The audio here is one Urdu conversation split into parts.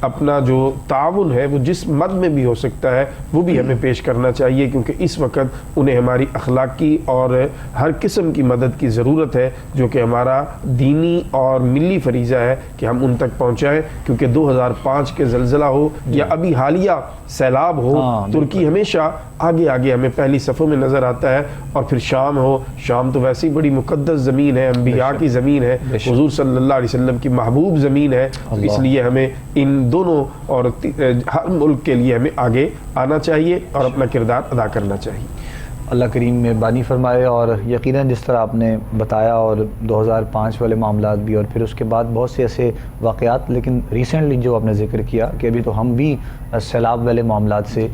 اپنا جو تعاون ہے وہ جس مد میں بھی ہو سکتا ہے وہ بھی ہمیں پیش کرنا چاہیے، کیونکہ اس وقت انہیں ہماری اخلاقی اور ہر قسم کی مدد کی ضرورت ہے، جو کہ ہمارا دینی اور ملی فریضہ ہے کہ ہم ان تک پہنچائیں، کیونکہ 2005 کے زلزلہ ہو یا ابھی حالیہ سیلاب ہو، ترکی ہمیشہ آگے آگے ہمیں پہلی صفوں میں نظر آتا ہے، اور پھر شام ہو، شام تو ویسے ہی بڑی مقدس زمین ہے، انبیاء کی زمین ہے، حضور صلی اللہ علیہ وسلم کی محبوب زمین ہے، اس لیے ہمیں ان دونوں اور ہر ملک کے لیے ہمیں آگے آنا چاہیے اور اپنا کردار ادا کرنا چاہیے۔ اللہ کریم مہربانی فرمائے، اور یقیناً جس طرح آپ نے بتایا، اور 2005 والے معاملات بھی، اور پھر اس کے بعد بہت سے ایسے واقعات، لیکن ریسنٹلی جو آپ نے ذکر کیا کہ ابھی تو ہم بھی سیلاب والے معاملات سے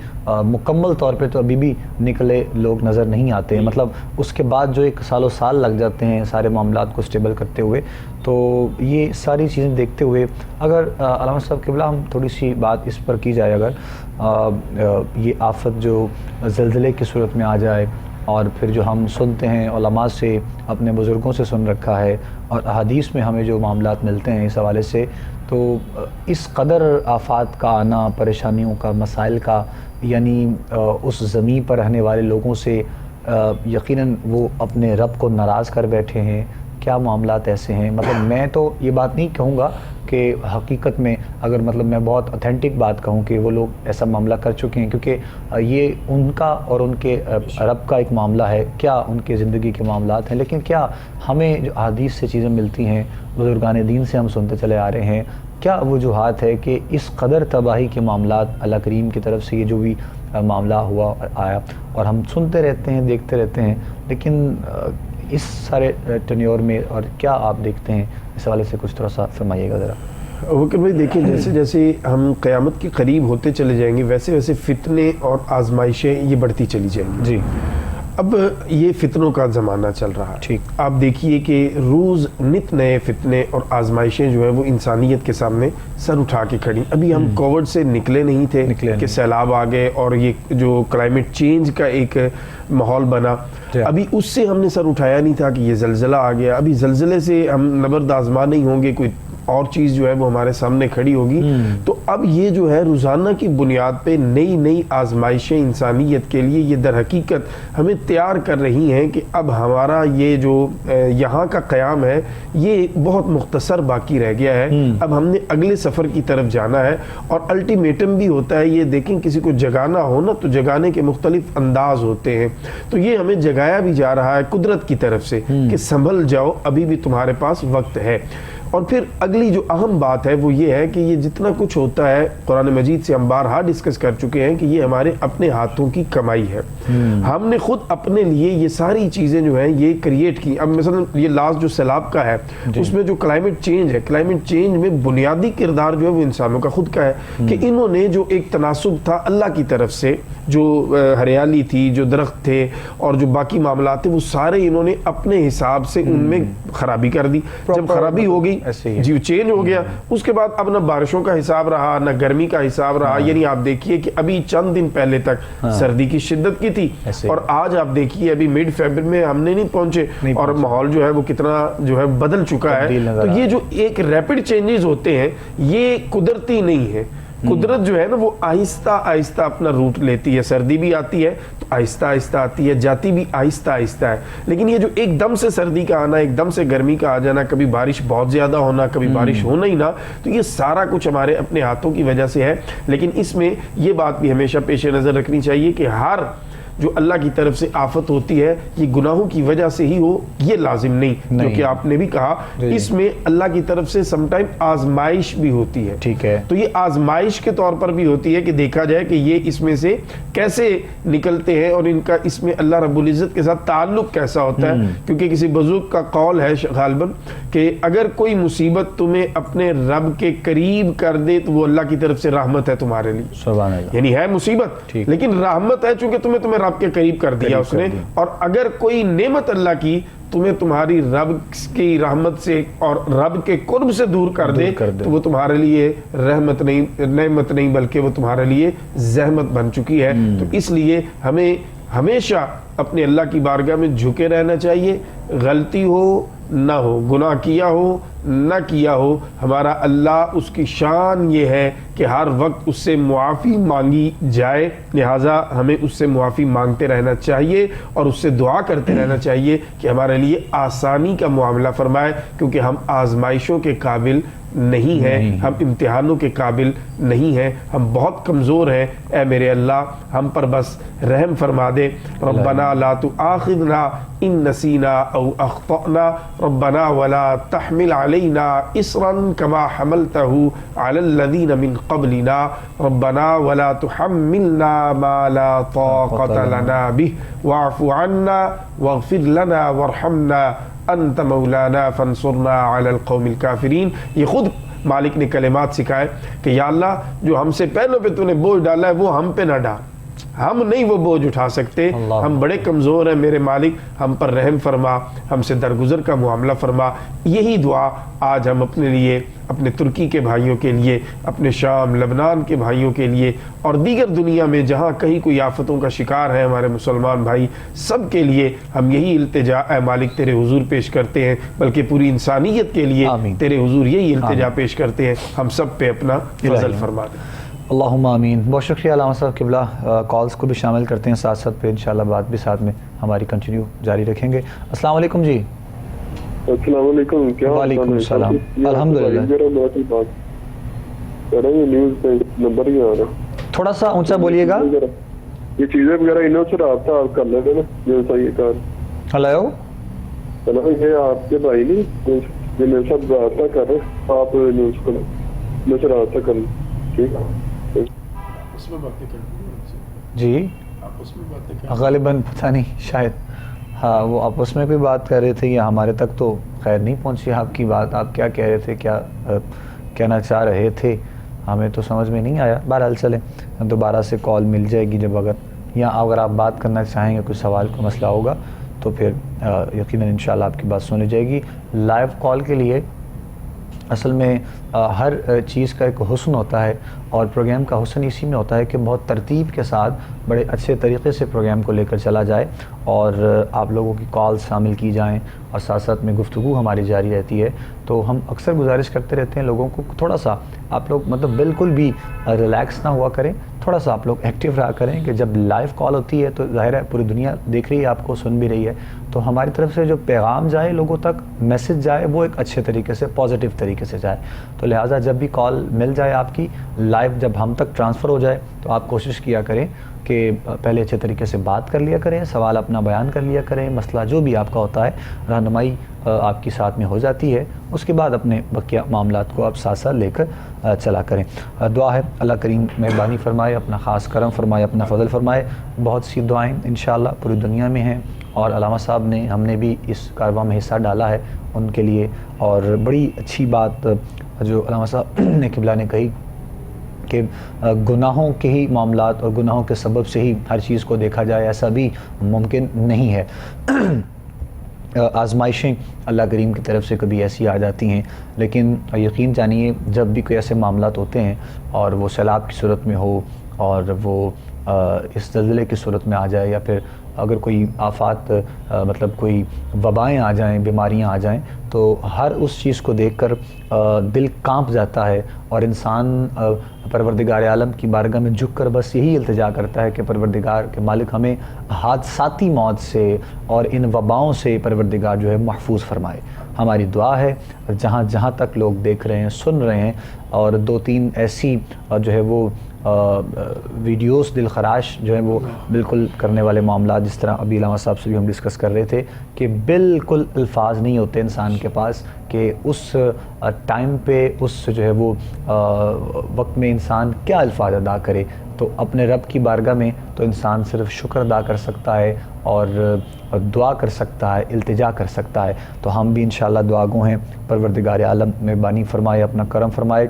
مکمل طور پہ تو ابھی بھی نکلے لوگ نظر نہیں آتے ہیں، مطلب اس کے بعد جو ایک سال و سال لگ جاتے ہیں سارے معاملات کو اسٹیبل کرتے ہوئے، تو یہ ساری چیزیں دیکھتے ہوئے اگر علامہ صاحب قبلہ ہم تھوڑی سی بات اس پر کی جائے، اگر یہ آفت جو زلزلے کی صورت میں آ جائے، اور پھر جو ہم سنتے ہیں علماء سے، اپنے بزرگوں سے سن رکھا ہے، اور احادیث میں ہمیں جو معاملات ملتے ہیں اس حوالے سے، تو اس قدر آفات کا آنا، پریشانیوں کا، مسائل کا، یعنی اس زمین پر رہنے والے لوگوں سے یقیناً وہ اپنے رب کو ناراض کر بیٹھے ہیں، کیا معاملات ایسے ہیں؟ مطلب میں تو یہ بات نہیں کہوں گا کہ حقیقت میں، اگر مطلب میں بہت اتھینٹک بات کہوں کہ وہ لوگ ایسا معاملہ کر چکے ہیں، کیونکہ یہ ان کا اور ان کے رب کا ایک معاملہ ہے، کیا ان کے زندگی کے معاملات ہیں، لیکن کیا ہمیں جو احادیث سے چیزیں ملتی ہیں، بزرگان دین سے ہم سنتے چلے آ رہے ہیں، کیا وجوہات ہے کہ اس قدر تباہی کے معاملات اللہ کریم کی طرف سے یہ جو بھی معاملہ ہوا آیا، اور ہم سنتے رہتے ہیں، دیکھتے رہتے ہیں، لیکن اس سارے ٹینیور میں اور کیا آپ دیکھتے ہیں اس حوالے سے کچھ تھوڑا سا فرمائیے گا ذرا۔ وکیل بھائی دیکھیں، جیسے جیسے ہم قیامت کے قریب ہوتے چلے جائیں گے، ویسے ویسے فتنے اور آزمائشیں یہ بڑھتی چلی جائیں گی۔ جی، اب یہ فتنوں کا زمانہ چل رہا ہے، ٹھیک، آپ دیکھیے کہ روز نت نئے فتنے اور آزمائشیں جو ہیں وہ انسانیت کے سامنے سر اٹھا کے کھڑی۔ ابھی ہم کووڈ سے نکلے نہیں تھے کہ سیلاب آ گئے اور یہ جو کلائمیٹ چینج کا ایک ماحول بنا، ابھی اس سے ہم نے سر اٹھایا نہیں تھا کہ یہ زلزلہ آ گیا۔ ابھی زلزلے سے ہم نبرد آزما نہیں ہوں گے، کوئی اور چیز جو ہے وہ ہمارے سامنے کھڑی ہوگی۔ تو اب یہ جو ہے روزانہ کی بنیاد پہ نئی نئی آزمائشیں انسانیت کے لیے یہ در حقیقت ہمیں تیار کر رہی ہیں کہ اب ہمارا یہ جو یہاں کا قیام ہے یہ بہت مختصر باقی رہ گیا ہے، اب ہم نے اگلے سفر کی طرف جانا ہے۔ اور الٹیمیٹم بھی ہوتا ہے، یہ دیکھیں کسی کو جگانا ہو نا تو جگانے کے مختلف انداز ہوتے ہیں، تو یہ ہمیں جگایا بھی جا رہا ہے قدرت کی طرف سے کہ سنبھل جاؤ، ابھی بھی تمہارے پاس وقت ہے۔ اور پھر اگلی جو اہم بات ہے وہ یہ ہے کہ یہ جتنا کچھ ہوتا ہے قرآن مجید سے ہم بارہا ڈسکس کر چکے ہیں کہ یہ ہمارے اپنے ہاتھوں کی کمائی ہے، ہم نے خود اپنے لیے یہ ساری چیزیں جو ہیں یہ کریٹ کی۔ اب مثلا یہ لاسٹ جو سیلاب کا ہے اس میں جو کلائمیٹ چینج ہے، کلائمیٹ چینج میں بنیادی کردار جو ہے وہ انسانوں کا خود کا ہے کہ انہوں نے جو ایک تناسب تھا اللہ کی طرف سے، جو ہریالی تھی، جو درخت تھے اور جو باقی معاملات تھے، وہ سارے انہوں نے اپنے حساب سے ان میں خرابی کر دی۔ جب خرابی ہو گئی جی چینج ہو گیا، اس کے بعد اب نہ بارشوں کا حساب رہا نہ گرمی کا حساب رہا، یعنی آپ دیکھیے کہ ابھی چند دن پہلے تک سردی کی شدت کی تھی اور آج آپ دیکھیے ابھی مڈ فیبرری میں ہم نے نہیں پہنچے اور ماحول جو ہے وہ کتنا جو ہے بدل چکا ہے۔ تو یہ جو ایک ریپڈ چینجز ہوتے ہیں یہ قدرتی نہیں ہے، قدرت جو ہے نا وہ آہستہ آہستہ اپنا روٹ لیتی ہے، سردی بھی آتی ہے تو آہستہ آہستہ آتی ہے، جاتی بھی آہستہ آہستہ ہے، لیکن یہ جو ایک دم سے سردی کا آنا، ایک دم سے گرمی کا آ جانا، کبھی بارش بہت زیادہ ہونا، کبھی بارش ہونا ہی نہ، تو یہ سارا کچھ ہمارے اپنے ہاتھوں کی وجہ سے ہے۔ لیکن اس میں یہ بات بھی ہمیشہ پیش نظر رکھنی چاہیے کہ ہر جو اللہ کی طرف سے آفت ہوتی ہے یہ گناہوں کی وجہ سے ہی ہو یہ لازم نہیں، جو کہ آپ نے بھی کہا اس میں اللہ کی طرف سے سم ٹائم آزمائش بھی ہوتی ہے، ٹھیک ہے، تو یہ آزمائش کے طور پر بھی ہوتی ہے کہ دیکھا جائے کہ یہ اس میں سے کیسے نکلتے ہیں اور ان کا اس میں اللہ رب العزت کے ساتھ تعلق کیسا ہوتا ہے۔ کیونکہ کسی بزرگ کا قول ہے غالباً کہ اگر کوئی مصیبت تمہیں اپنے رب کے قریب کر دے تو وہ اللہ کی طرف سے رحمت ہے تمہارے لیے، سبحان اللہ، یعنی ہے مصیبت لیکن رحمت ہے چونکہ تمہیں رب کے قریب کر دیا اس نے۔ اور اگر کوئی نعمت اللہ کی تمہیں تمہاری رب کی رحمت سے اور رب کے قرب سے دور کر دے تو وہ تمہارے لیے رحمت نہیں، نعمت نہیں، بلکہ وہ تمہارے لیے زحمت بن چکی ہے۔ تو اس لیے ہمیں ہمیشہ اپنے اللہ کی بارگاہ میں جھکے رہنا چاہیے، غلطی ہو نہ ہو، گناہ کیا ہو نہ کیا ہو، ہمارا اللہ اس کی شان یہ ہے کہ ہر وقت اس سے معافی مانگی جائے، لہٰذا ہمیں اس سے معافی مانگتے رہنا چاہیے اور اس سے دعا کرتے رہنا چاہیے کہ ہمارے لیے آسانی کا معاملہ فرمائے، کیونکہ ہم آزمائشوں کے قابل نہیں ہیں، ہم امتحانوں کے قابل نہیں ہیں، ہم بہت کمزور ہیں۔ اے میرے اللہ ہم پر بس رحم فرما دے۔ ربنا لا تؤاخذنا ان نسینا او اخطأنا ربنا ولا تحمل علينا اصرا كما حملته على الذين من قبلنا ربنا ولا تحملنا ما لا طاقة لنا به واعف عنا واغفر لنا وارحمنا انت مولانا فانصرنا علی القوم الکافرین۔ یہ خود مالک نے کلمات سکھائے کہ یا اللہ جو ہم سے پہلوں پہ تو نے بوجھ ڈالا ہے وہ ہم پہ نہ ڈال، ہم نہیں وہ بوجھ اٹھا سکتے، ہم بڑے کمزور ہیں میرے مالک، ہم پر رحم فرما، ہم سے درگزر کا معاملہ فرما۔ یہی دعا آج ہم اپنے لیے، اپنے ترکی کے بھائیوں کے لیے، اپنے شام لبنان کے بھائیوں کے لیے اور دیگر دنیا میں جہاں کہیں کوئی آفتوں کا شکار ہے ہمارے مسلمان بھائی، سب کے لیے ہم یہی التجا اے مالک تیرے حضور پیش کرتے ہیں، بلکہ پوری انسانیت کے لیے تیرے حضور یہی التجا پیش کرتے ہیں، ہم سب پہ اپنا فضل فرما دے۔ اللہم آمین۔ بہت شکریہ علامہ صاحب قبلہ، کالز کو بھی شامل کرتے ہیں ساتھ ساتھ، پہ انشاءاللہ بات بھی ساتھ میں ہماری کنٹینیو جاری رکھیں گے۔ السلام علیکم جی۔ السلام علیکم، کیا حال ہے؟ وعلیکم السلام، الحمدللہ۔ نیوز پہ نمبر ہی آ رہا ہے، تھوڑا سا اونچا بولیے گا۔ یہ چیزیں وغیرہ انہوں سے رابطہ آپ کر لیتے نا، جو صحیح کار۔ ہلو، چلو یہ آپ کے بھائی نہیں جو میرے ساتھ رابطہ کر رہے، آپ نیوز کو میرے سے رابطہ کر لیں، ٹھیک ہے؟ جی غالباً پتہ نہیں، شاید ہاں وہ آپس میں کوئی بات کر رہے تھے یا ہمارے تک تو خیر نہیں پہنچی آپ کی بات، آپ کیا کہہ رہے تھے، کیا کہنا چاہ رہے تھے، ہمیں تو سمجھ میں نہیں آیا۔ بہرحال چلیں دوبارہ سے کال مل جائے گی جب اگر آپ بات کرنا چاہیں گے، کوئی سوال کا مسئلہ ہوگا تو پھر یقیناً انشاءاللہ آپ کی بات سنی جائے گی۔ لائیو کال کے لیے اصل میں ہر چیز کا ایک حسن ہوتا ہے، اور پروگرام کا حسن اسی میں ہوتا ہے کہ بہت ترتیب کے ساتھ بڑے اچھے طریقے سے پروگرام کو لے کر چلا جائے، اور آپ لوگوں کی کال شامل کی جائیں اور ساتھ ساتھ میں گفتگو ہماری جاری رہتی ہے۔ تو ہم اکثر گزارش کرتے رہتے ہیں لوگوں کو تھوڑا سا آپ لوگ بالکل بھی ریلیکس نہ ہوا کریں، تھوڑا سا آپ لوگ ایکٹیو رہا کریں کہ جب لائیو کال ہوتی ہے تو ظاہر ہے پوری دنیا دیکھ رہی ہے، آپ کو سن بھی رہی ہے، تو ہماری طرف سے جو پیغام جائے لوگوں تک، میسج جائے، وہ ایک اچھے طریقے سے پازیٹیو طریقے سے جائے۔ تو لہٰذا جب بھی کال مل جائے آپ کی لائیو، جب ہم تک ٹرانسفر ہو جائے تو آپ کوشش کیا کریں کہ پہلے اچھے طریقے سے بات کر لیا کریں، سوال اپنا بیان کر لیا کریں، مسئلہ جو بھی آپ کا ہوتا ہے رہنمائی آپ کی ساتھ میں ہو جاتی ہے، اس کے بعد اپنے بقیہ معاملات کو آپ ساتھ ساتھ لے کر چلا کریں۔ دعا ہے اللہ کریم مہربانی فرمائے، اپنا خاص کرم فرمائے، اپنا فضل فرمائے۔ بہت سی دعائیں انشاءاللہ پوری دنیا میں ہیں، اور علامہ صاحب نے، ہم نے بھی اس کارواں میں حصہ ڈالا ہے ان کے لیے، اور بڑی اچھی بات جو علامہ صاحب نے قبلہ نے کہی کہ گناہوں کے ہی معاملات اور گناہوں کے سبب سے ہی ہر چیز کو دیکھا جائے، ایسا بھی ممکن نہیں ہے۔ آزمائشیں اللہ کریم کی طرف سے کبھی ایسی آ جاتی ہیں، لیکن یقین جانیے جب بھی کوئی ایسے معاملات ہوتے ہیں اور وہ سیلاب کی صورت میں ہو، اور وہ اس زلزلے کی صورت میں آ جائے، یا پھر اگر کوئی آفات کوئی وبائیں آ جائیں، بیماریاں آ جائیں، تو ہر اس چیز کو دیکھ کر دل کانپ جاتا ہے، اور انسان پروردگار عالم کی بارگاہ میں جھک کر بس یہی التجا کرتا ہے کہ پروردگار کے مالک ہمیں حادثاتی موت سے اور ان وباؤں سے پروردگار جو ہے محفوظ فرمائے۔ ہماری دعا ہے جہاں جہاں تک لوگ دیکھ رہے ہیں، سن رہے ہیں، اور 2-3 ایسی جو ہے وہ ویڈیوز دل خراش جو ہیں وہ بالکل کرنے والے معاملات، جس طرح ابھی علامہ صاحب سے بھی ہم ڈسکس کر رہے تھے کہ بالکل الفاظ نہیں ہوتے انسان کے پاس کہ اس ٹائم پہ، اس جو ہے وہ وقت میں انسان کیا الفاظ ادا کرے۔ تو اپنے رب کی بارگاہ میں تو انسان صرف شکر ادا کر سکتا ہے اور دعا کر سکتا ہے، التجا کر سکتا ہے۔ تو ہم بھی انشاءاللہ دعا گو ہیں، پروردگار عالم مہربانی فرمائے، اپنا کرم فرمائے۔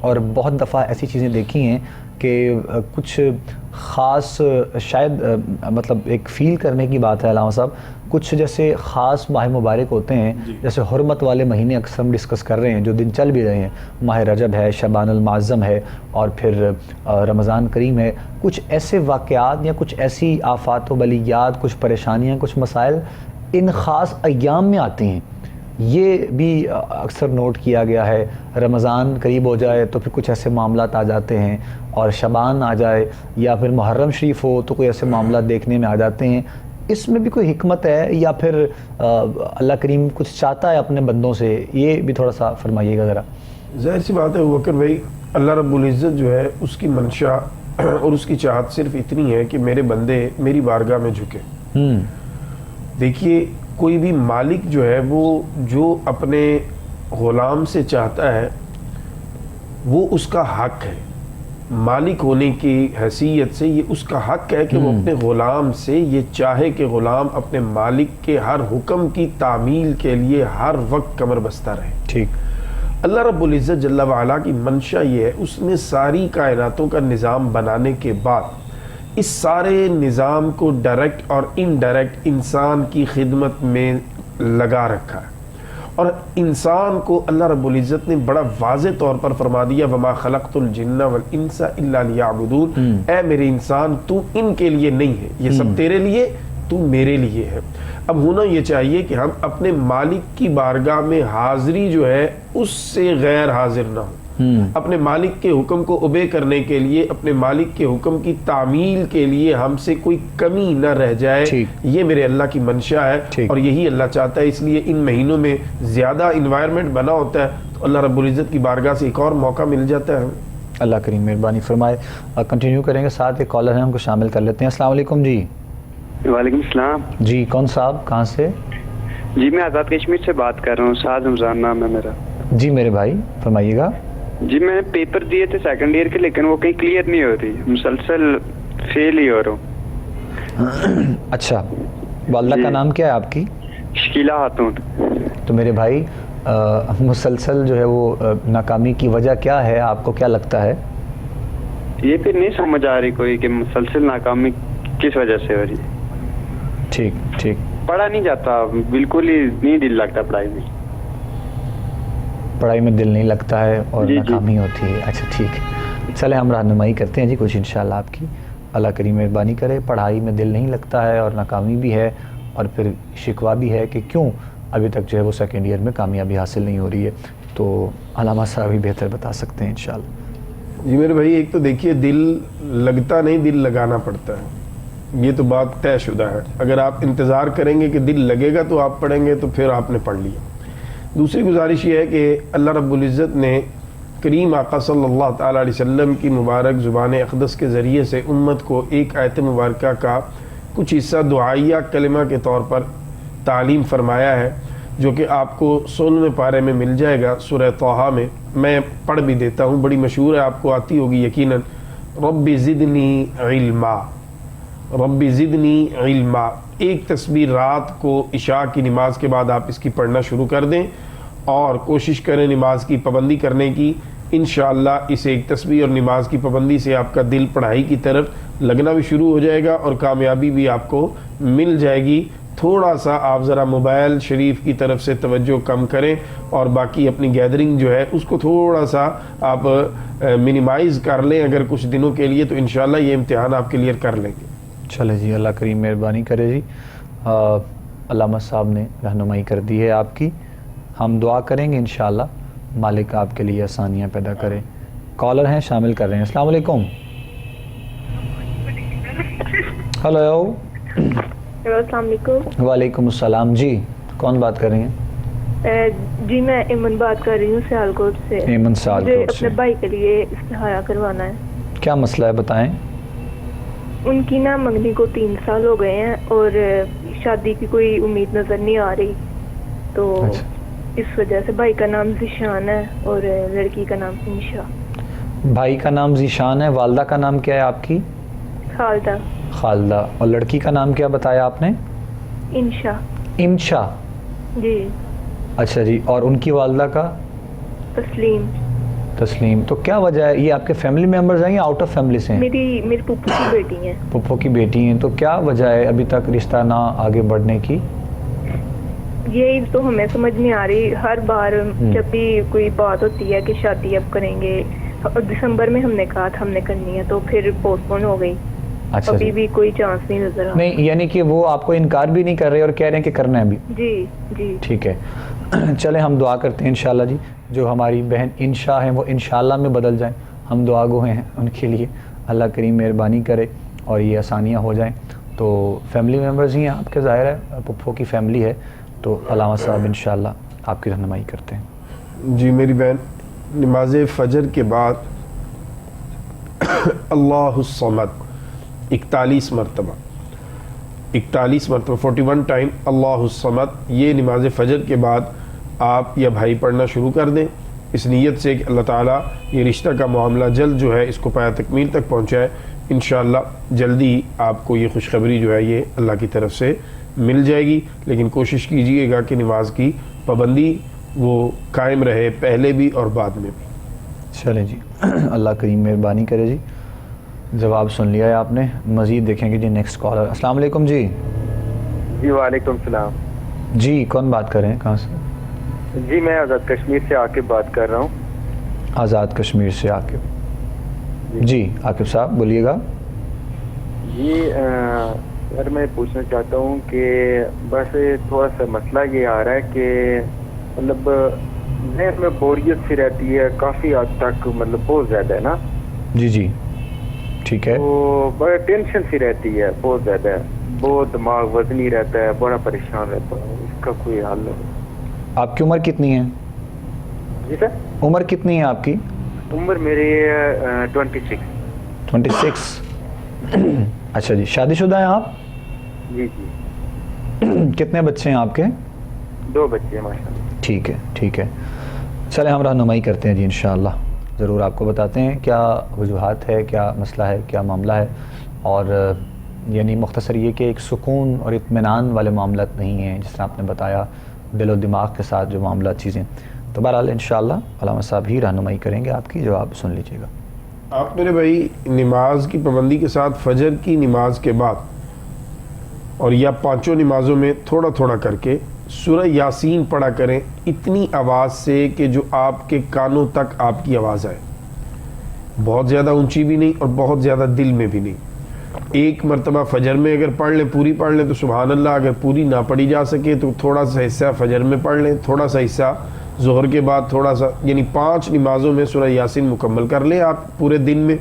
اور بہت دفعہ ایسی چیزیں دیکھی ہیں کہ کچھ خاص شاید ایک فیل کرنے کی بات ہے علامہ صاحب، کچھ جیسے خاص ماہ مبارک ہوتے ہیں، جیسے حرمت والے مہینے اکثر ہم ڈسکس کر رہے ہیں جو دن چل بھی رہے ہیں، ماہ رجب ہے، شعبان المعظم ہے، اور پھر رمضان کریم ہے، کچھ ایسے واقعات یا کچھ ایسی آفات و بلیات، کچھ پریشانیاں، کچھ مسائل ان خاص ایام میں آتے ہیں، یہ بھی اکثر نوٹ کیا گیا ہے، رمضان قریب ہو جائے تو پھر کچھ ایسے معاملات آ جاتے ہیں، اور شعبان آ جائے یا پھر محرم شریف ہو تو کوئی ایسے معاملات دیکھنے میں آ جاتے ہیں. اس میں بھی کوئی حکمت ہے یا پھر اللہ کریم کچھ چاہتا ہے اپنے بندوں سے؟ یہ بھی تھوڑا سا فرمائیے گا ذرا. ظاہر سی بات ہے بکر بھائی، اللہ رب العزت جو ہے اس کی منشا اور اس کی چاہت صرف اتنی ہے کہ میرے بندے میری بارگاہ میں جھکے. دیکھیے کوئی بھی مالک جو ہے وہ جو اپنے غلام سے چاہتا ہے وہ اس کا حق ہے. مالک ہونے کی حیثیت سے یہ اس کا حق ہے کہ وہ اپنے غلام سے یہ چاہے کہ غلام اپنے مالک کے ہر حکم کی تعمیل کے لیے ہر وقت کمر بستہ رہے. ٹھیک. اللہ رب العزت جل وعلا کی منشا یہ ہے، اس نے ساری کائناتوں کا نظام بنانے کے بعد اس سارے نظام کو ڈائریکٹ اور انڈائریکٹ انسان کی خدمت میں لگا رکھا ہے، اور انسان کو اللہ رب العزت نے بڑا واضح طور پر فرما دیا وما خلقت الجن والانس الا لیعبدون. اے میرے انسان تو ان کے لیے نہیں ہے، یہ سب تیرے لیے، تو میرے لیے ہے. اب ہونا یہ چاہیے کہ ہم اپنے مالک کی بارگاہ میں حاضری جو ہے اس سے غیر حاضر نہ ہوں. اپنے مالک کے حکم کو اوبے کرنے کے لیے، اپنے مالک کے حکم کی تعمیل کے لیے ہم سے کوئی کمی نہ رہ جائے. یہ میرے اللہ کی منشا ہے اور یہی اللہ چاہتا ہے. اس لیے ان مہینوں میں زیادہ انوائرمنٹ بنا ہوتا ہے تو اللہ رب العزت کی بارگاہ سے ایک اور موقع مل جاتا ہے. اللہ کریم مہربانی فرمائے. کنٹینیو کریں گے، ساتھ ایک کالر ہیں، ہم کو شامل کر لیتے ہیں. السلام علیکم. جی وعلیکم السلام. جی کون صاحب، کہاں سے؟ جی میں آزاد کشمیر سے بات کر رہا ہوں، سعد رمضان نام ہے میرا. جی میرے بھائی فرمائیے گا. جی میں نے پیپر دیے تھے سیکنڈ ایئر کے، لیکن وہ کہیں کلیئر نہیں ہو رہی، مسلسل فیل ہی ہو رہا ہوں. اچھا، والدہ کا نام کیا ہے آپ کی؟ شکیلہ خاتون. تو میرے بھائی مسلسل جو ہے وہ ناکامی کی وجہ کیا ہے، آپ کو کیا لگتا ہے؟ یہ پھر نہیں سمجھ آ رہی کوئی کہ مسلسل ناکامی کس وجہ سے ہو رہی ہے. ٹھیک ٹھیک. پڑھا نہیں جاتا، بالکل ہی نہیں دل لگتا پڑھائی میں. پڑھائی میں دل نہیں لگتا ہے اور ناکامی ہوتی ہے. اچھا ٹھیک ہے، چلے ہم رہنمائی کرتے ہیں جی کچھ انشاءاللہ آپ کی. اللہ کریم مہربانی کرے. پڑھائی میں دل نہیں لگتا ہے اور ناکامی بھی ہے، اور پھر شکوہ بھی ہے کہ کیوں ابھی تک جو ہے وہ سیکنڈ ایئر میں کامیابی حاصل نہیں ہو رہی ہے. تو علامہ صاحب بھی بہتر بتا سکتے ہیں انشاءاللہ. جی میرے بھائی، ایک تو دیکھیے دل لگتا نہیں، دل لگانا پڑتا ہے. یہ تو بات طے شدہ ہے. اگر آپ انتظار کریں گے کہ دل لگے گا تو آپ پڑھیں گے تو پھر آپ نے پڑھ لیا. دوسری گزارش یہ ہے کہ اللہ رب العزت نے کریم آقا صلی اللہ تعالیٰ علیہ وسلم کی مبارک زبان اقدس کے ذریعے سے امت کو ایک آیت مبارکہ کا کچھ حصہ دعائیہ کلمہ کے طور پر تعلیم فرمایا ہے، جو کہ آپ کو 16ویں پارے میں مل جائے گا سورہ طٰہٰ میں. میں پڑھ بھی دیتا ہوں، بڑی مشہور ہے، آپ کو آتی ہوگی یقیناً. رب زدنی علما، رب زدنی علما. ایک تسبیح رات کو عشاء کی نماز کے بعد آپ اس کی پڑھنا شروع کر دیں اور کوشش کریں نماز کی پابندی کرنے کی. انشاءاللہ اس ایک تسبیح اور نماز کی پابندی سے آپ کا دل پڑھائی کی طرف لگنا بھی شروع ہو جائے گا اور کامیابی بھی آپ کو مل جائے گی. تھوڑا سا آپ ذرا موبائل شریف کی طرف سے توجہ کم کریں اور باقی اپنی گیدرنگ جو ہے اس کو تھوڑا سا آپ منیمائز کر لیں اگر کچھ دنوں کے لیے، تو انشاءاللہ یہ امتحان آپ کلیئر کر لیں گے. چلے جی، اللہ کریم مہربانی کرے جی. علامہ صاحب نے رہنمائی کر دی ہے آپ کی. ہم دعا کریں گے انشاءاللہ مالک آپ کے لیے آسانیاں پیدا کرے. کالر ہیں، شامل کر رہے ہیں. السلام علیکم. ہلو. السلام علیکم. وعلیکم السلام. جی کون بات کر رہی ہیں؟ جی میں ایمن بات کر رہی ہوں سیالکوٹ سے. ایمن سیالکوٹ سے. اپنے بھائی کے لیے استہارہ کروانا ہے. کیا مسئلہ ہے بتائیں. ان کی نا منگنی کو 3 سال ہو گئے ہیں اور شادی کی کوئی امید نظر نہیں آ رہی، تو اس وجہ سے بھائی کا نام ذیشان ہے اور لڑکی کا نام انشا. بھائی کا نام ذیشان ہے، والدہ کا نام کیا ہے آپ کی؟ خالدہ. خالدہ. اور لڑکی کا نام کیا بتایا آپ نے؟ انشا. انشا. جی. اچھا جی. اور ان کی والدہ کا؟ تسلیم. تسلیم. تو کیا وجہ ہے، یہ آپ کے فیملی ممبرز ہیں یا آؤٹ آف فیملی سے ہیں؟ میری پھپھو کی بیٹی ہیں. پھپھو کی بیٹی ہیں. تو کیا وجہ ہے ابھی تک رشتہ نہ آگے بڑھنے کی؟ یہی تو ہمیں سمجھ نہیں آ رہی. ہر بار جب بھی کوئی بات ہوتی ہے کہ شادی اب کریں گے، دسمبر میں ہم نے کہا تھا ہم نے کرنی ہے، تو پھر پوسٹ پون ہو گئی. اچھا ابھی بھی کوئی چانس نہیں نظر آ رہا. نہیں یعنی کہ وہ آپ کو انکار بھی نہیں کر رہے اور کہہ رہے ہیں کہ کرنا ہے ابھی؟ جی جی. ٹھیک ہے. چلیں ہم دعا کرتے ہیں انشاءاللہ جی، جو ہماری بہن انشاء ہیں وہ انشاءاللہ میں بدل جائیں، ہم دعا گو ہیں ان کے لیے، اللہ کریم مہربانی کرے اور یہ آسانیاں ہو جائیں۔ تو فیملی ممبرز ہی ہیں آپ کے، ظاہر ہے پپھو کی فیملی ہے، تو علامہ صاحب انشاءاللہ آپ کی رہنمائی کرتے ہیں۔ جی میری بہن، نماز فجر کے بعد اللہ الصمد 41 مرتبہ 41 ٹائم اللہ الصمد، یہ نماز فجر کے بعد آپ یا بھائی پڑھنا شروع کر دیں، اس نیت سے کہ اللہ تعالیٰ یہ رشتہ کا معاملہ جلد جو ہے اس کو پایہ تکمیل تک پہنچائے۔ انشاءاللہ جلدی آپ کو یہ خوشخبری جو ہے یہ اللہ کی طرف سے مل جائے گی، لیکن کوشش کیجئے گا کہ نماز کی پابندی وہ قائم رہے، پہلے بھی اور بعد میں بھی۔ چلیں جی، اللہ کریم مہربانی کرے جی، جواب سن لیا ہے آپ نے، مزید دیکھیں گے جی نیکسٹ کالر۔ السلام علیکم جی۔ جی وعلیکم السلام جی کون بات کر رہے ہیں، کہاں سے؟ جی میں آزاد کشمیر سے عاقب بات کر رہا ہوں۔ آزاد کشمیر سے عاقب۔ جی عاقب صاحب بولیے گا۔ جی سر میں پوچھنا چاہتا ہوں کہ بس تھوڑا سا مسئلہ یہ آ رہا ہے کہ مطلب ذہن میں بوریت سی رہتی ہے کافی حد تک، مطلب بہت زیادہ ہے نا، جی جی ٹھیک ہے۔ تو بڑا ٹینشن سی رہتی ہے، بہت زیادہ، بہت دماغ وزنی رہتا ہے، بڑا پریشان رہتا ہوں، اس کا کوئی حل ہے؟ آپ کی عمر کتنی ہے؟ جی سر عمر کتنی ہے آپ کی؟ عمر میری 26۔ 26 اچھا جی، شادی شدہ ہیں آپ؟ جی جی کتنے بچے ہیں آپ کے؟ 2 بچے ہیں ماشاء اللہ۔ ٹھیک ہے ٹھیک ہے، چلیں ہم رہنمائی کرتے ہیں جی انشاءاللہ، ضرور آپ کو بتاتے ہیں کیا وجوہات ہے، کیا مسئلہ ہے، کیا معاملہ ہے، اور یعنی مختصر یہ کہ ایک سکون اور اطمینان والے معاملات نہیں ہیں جس طرح آپ نے بتایا، دل و دماغ کے ساتھ جو معاملات چیزیں، تو بہرحال انشاءاللہ علامہ صاحب ہی رہنمائی کریں گے آپ کی، جواب سن لیجیے گا۔ آپ میرے بھائی نماز کی پابندی کے ساتھ فجر کی نماز کے بعد اور یا 5 نمازوں میں تھوڑا تھوڑا کر کے سورہ یاسین پڑھا کریں، اتنی آواز سے کہ جو آپ کے کانوں تک آپ کی آواز آئے، بہت زیادہ اونچی بھی نہیں اور بہت زیادہ دل میں بھی نہیں۔ ایک مرتبہ فجر میں اگر پڑھ لیں، پوری پڑھ لیں تو سبحان اللہ، اگر پوری نہ پڑھی جا سکے تو تھوڑا سا حصہ فجر میں پڑھ لیں، تھوڑا سا حصہ ظہر کے بعد، تھوڑا سا، یعنی 5 نمازوں میں سورہ یاسین مکمل کر لیں آپ پورے دن میں،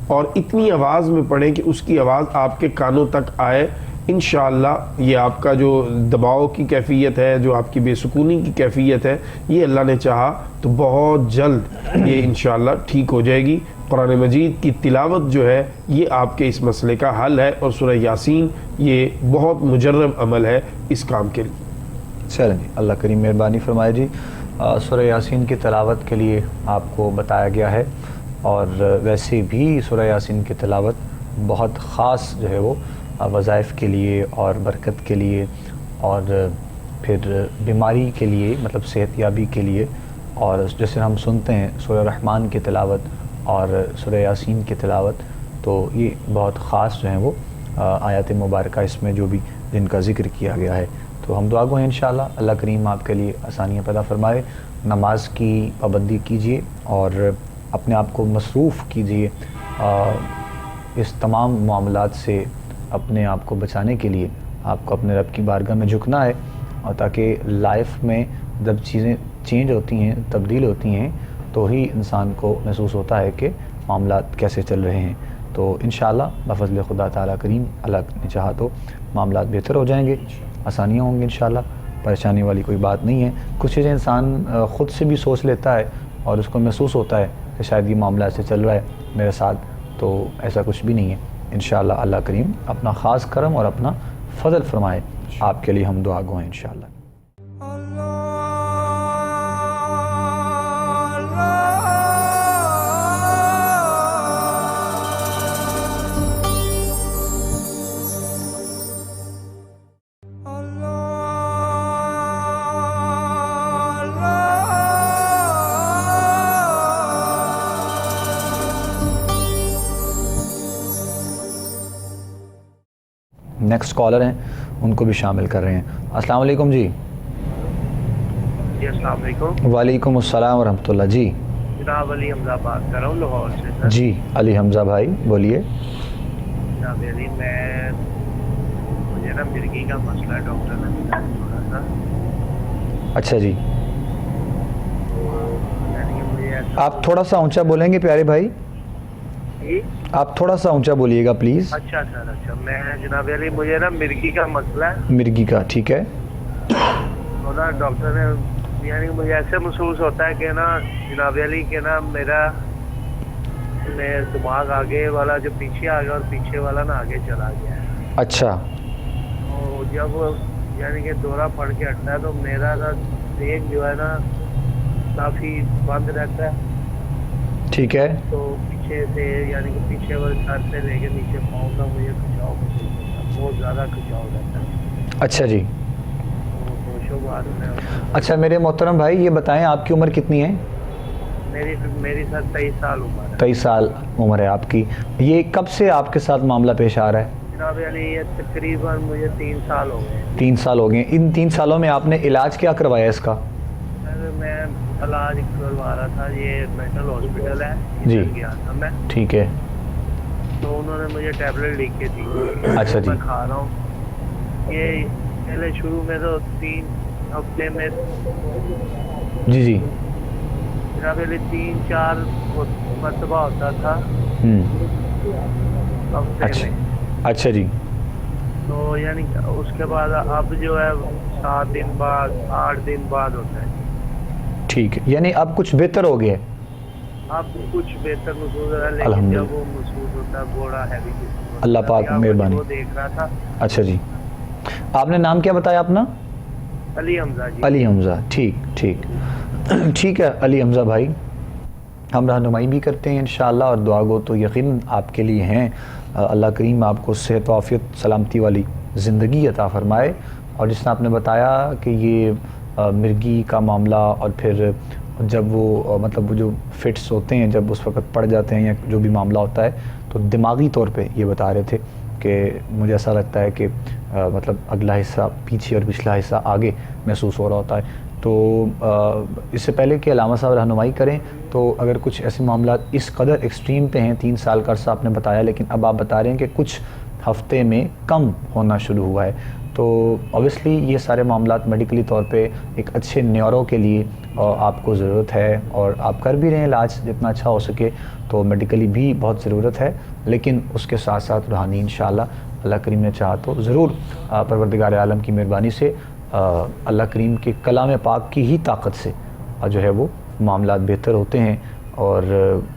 اور اتنی آواز میں پڑھیں کہ اس کی آواز آپ کے کانوں تک آئے۔ انشاءاللہ یہ آپ کا جو دباؤ کی کیفیت ہے، جو آپ کی بے سکونی کی کیفیت ہے، یہ اللہ نے چاہا تو بہت جلد یہ انشاءاللہ ٹھیک ہو جائے گی۔ قرآن مجید کی تلاوت جو ہے یہ آپ کے اس مسئلے کا حل ہے، اور سورہ یاسین یہ بہت مجرب عمل ہے اس کام کے لیے۔ چلیں جی، اللہ کریم مہربانی فرمائے جی۔ سورہ یاسین کی تلاوت کے لیے آپ کو بتایا گیا ہے، اور ویسے بھی سورہ یاسین کی تلاوت بہت خاص جو ہے وہ وظائف کے لیے اور برکت کے لیے اور پھر بیماری کے لیے، مطلب صحت یابی کے لیے، اور جیسے ہم سنتے ہیں سورہ رحمان کی تلاوت اور سورہ یاسین کی تلاوت، تو یہ بہت خاص جو ہیں وہ آیات مبارکہ اس میں جو بھی جن کا ذکر کیا گیا ہے، تو ہم دعا گو ہیں انشاءاللہ اللہ کریم آپ کے لیے آسانیاں پیدا فرمائے۔ نماز کی پابندی کیجیے اور اپنے آپ کو مصروف کیجیے اس تمام معاملات سے، اپنے آپ کو بچانے کے لیے آپ کو اپنے رب کی بارگاہ میں جھکنا ہے، اور تاکہ لائف میں جب چیزیں چینج ہوتی ہیں، تبدیل ہوتی ہیں، تو ہی انسان کو محسوس ہوتا ہے کہ معاملات کیسے چل رہے ہیں۔ تو انشاءاللہ بفضل خدا تعالیٰ کریم اللہ نے چاہا تو معاملات بہتر ہو جائیں گے، آسانیاں ہوں گی انشاءاللہ، پریشانی والی کوئی بات نہیں ہے۔ کچھ چیزیں انسان خود سے بھی سوچ لیتا ہے اور اس کو محسوس ہوتا ہے کہ شاید یہ معاملہ ایسے چل رہا ہے میرے ساتھ، تو ایسا کچھ بھی نہیں ہے۔ انشاءاللہ اللہ کریم اپنا خاص کرم اور اپنا فضل فرمائے، آپ کے لیے ہم دعا گو ہیں انشاءاللہ۔ نیکسٹ کالر ہیں، ان کو بھی شامل کر رہے ہیں۔ السلام علیکم جی۔ جی السلام علیکم۔ وعلیکم السلام ورحمۃ اللہ۔ جی جناب علی حمزہ بات کر رہا ہوں لاہور سے سر۔ جی علی حمزہ بھائی بولیے۔ جناب علی مجھے نا مرغی کا مسئلہ ہے، ڈاکٹر نے بتایا تھوڑا سا۔ اچھا جی آپ تھوڑا سا اونچا بولیں گے پیارے بھائی؟ جی آپ تھوڑا سا اونچا بولیے گا پلیز. اچھا سر اچھا میں جناب علی مجھے نا مرغی کا مسئلہ ہے. مرغی کا ٹھیک ہے. تو نا ڈاکٹر نے یعنی مجھے ایسے محسوس ہوتا ہے کہ نا جناب علی کہ نا میرا دماغ آگے والا جو پیچھے آ گیا اور پیچھے والا نا آگے چلا گیا ہے. اچھا. تو جب یعنی کہ دورہ پڑ کے ہٹتا ہے تو میرا نا دیکھ جو ہے نا کافی بند رہتا ہے. ٹھیک ہے. تو پیچھے سے یعنی کہ پیچھے والے سر سے لے کے نیچے پاؤں کا مجھے کھچاؤ محسوس ہوتا ہے, بہت زیادہ کھچاؤ رہتا ہے. اچھا جی. تو ہوشو بعد میں اچھا میرے محترم بھائی یہ بتائیں آپ کی عمر کتنی ہے؟ میری سر 23 سال عمر ہے. 23 سال عمر ہے آپ کی. یہ کب سے آپ کے ساتھ معاملہ پیش آ رہا ہے؟ جناب علی یہ تقریباً مجھے 3 سال ہو گئے. 3 سال ہو گئے. ان 3 سالوں میں آپ نے علاج کیا کروایا اس کا؟ میں علاج کروا رہا تھا, یہ مینٹل ہاسپٹل ہے جی گیا تھا میں. ٹھیک ہے. تو انہوں نے مجھے ٹیبلٹ لکھ کے دی. اچھا جی. میں کھا رہا ہوں. یہ پہلے شروع میں تو 3 ہفتے میں جی جی جناب علی 3-4 مرتبہ ہوتا تھا ہفتے اچھا میں. اچھا جی. تو یعنی اس کے بعد اب جو ہے 7 دن بعد 8 دن بعد ہوتا ہے. ٹھیک ہے, یعنی اب کچھ بہتر ہو گیا ہے؟ اب کچھ بہتر محسوس ہوتا ہے, لیکن الحمدللہ. جب وہ محسوس ہوتا ہے گھوڑا ہیوی محسوس ہوتا ہے. اللہ پاک مہربانی. وہ دیکھ رہا تھا. اچھا جی. آپ نے نام کیا بتایا اپنا؟ علی حمزہ جی. علی حمزہ. ٹھیک ٹھیک ٹھیک ہے علی حمزہ بھائی, ہم رہنمائی بھی کرتے ہیں انشاءاللہ اور دعا گو تو یقین آپ کے لیے ہیں. اللہ کریم آپ کو صحت و عافیت سلامتی والی زندگی عطا فرمائے. اور جس نے آپ نے بتایا کہ یہ مرغی کا معاملہ اور پھر جب وہ مطلب وہ جو فٹس ہوتے ہیں جب اس وقت پڑ جاتے ہیں یا جو بھی معاملہ ہوتا ہے تو دماغی طور پہ یہ بتا رہے تھے کہ مجھے ایسا لگتا ہے کہ مطلب اگلا حصہ پیچھے اور پچھلا حصہ آگے محسوس ہو رہا ہوتا ہے. تو اس سے پہلے کہ علامہ صاحب رہنمائی کریں تو اگر کچھ ایسے معاملات اس قدر ایکسٹریم پہ ہیں, 3 سال کا عرصہ آپ نے بتایا لیکن اب آپ بتا رہے ہیں کہ کچھ ہفتے میں کم ہونا شروع ہوا ہے, تو اوبیسلی یہ سارے معاملات میڈیکلی طور پہ ایک اچھے نیورو کے لیے آپ کو ضرورت ہے اور آپ کر بھی رہے ہیں علاج جتنا اچھا ہو سکے, تو میڈیکلی بھی بہت ضرورت ہے لیکن اس کے ساتھ ساتھ روحانی انشاءاللہ اللہ کریم نے چاہا تو ضرور پروردگار عالم کی مہربانی سے اللہ کریم کے کلام پاک کی ہی طاقت سے جو ہے وہ معاملات بہتر ہوتے ہیں. اور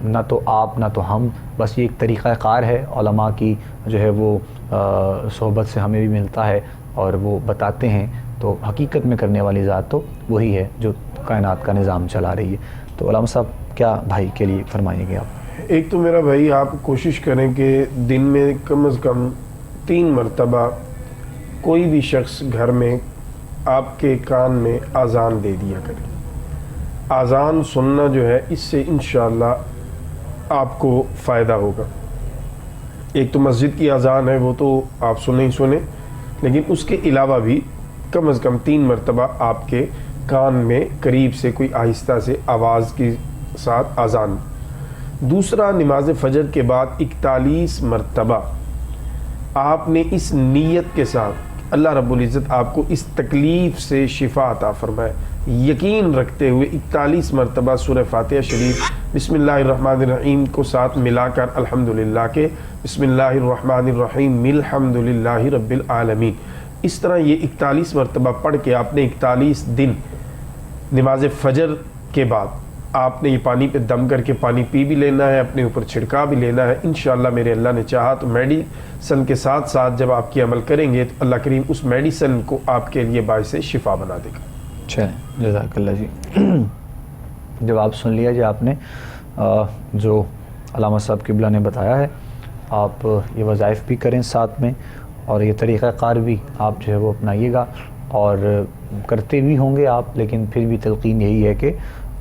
نہ تو آپ نہ تو ہم, بس یہ ایک طریقہ کار ہے علماء کی جو ہے وہ صحبت سے ہمیں بھی ملتا ہے اور وہ بتاتے ہیں, تو حقیقت میں کرنے والی ذات تو وہی ہے جو کائنات کا نظام چلا رہی ہے. تو علامہ صاحب کیا بھائی کے لیے فرمائیں گے آپ؟ ایک تو میرا بھائی آپ کوشش کریں کہ دن میں کم از کم 3 مرتبہ کوئی بھی شخص گھر میں آپ کے کان میں اذان دے دیا کرے. اذان سننا جو ہے اس سے انشاءاللہ آپ کو فائدہ ہوگا. ایک تو مسجد کی اذان ہے وہ تو آپ سنیں ہی سنیں, لیکن اس کے علاوہ بھی کم از کم 3 مرتبہ آپ کے کان میں قریب سے کوئی آہستہ سے آواز کے ساتھ اذان. دوسرا, نماز فجر کے بعد 41 مرتبہ آپ نے اس نیت کے ساتھ اللہ رب العزت آپ کو اس تکلیف سے شفا عطا فرمائے, یقین رکھتے ہوئے 41 مرتبہ سورہ فاتحہ شریف بسم اللہ الرحمن الرحیم کو ساتھ ملا کر الحمدللہ کے بسم اللہ الرحمن الرحیم الحمدللہ رب العالمین, اس طرح یہ 41 مرتبہ پڑھ کے آپ نے 41 دن نماز فجر کے بعد آپ نے یہ پانی پہ دم کر کے پانی پی بھی لینا ہے, اپنے اوپر چھڑکا بھی لینا ہے. انشاءاللہ میرے اللہ نے چاہا تو میڈیسن کے ساتھ ساتھ جب آپ کی عمل کریں گے تو اللہ کریم اس میڈیسن کو آپ کے لیے باعث شفا بنا دے گا. چلیں جزاک اللہ جی. جب آپ سن لیا جی آپ نے جو علامہ صاحب قبلہ نے بتایا ہے, آپ یہ وظائف بھی کریں ساتھ میں اور یہ طریقہ کار بھی آپ جو ہے وہ اپنائیے گا, اور کرتے بھی ہوں گے آپ, لیکن پھر بھی تلقین یہی ہے کہ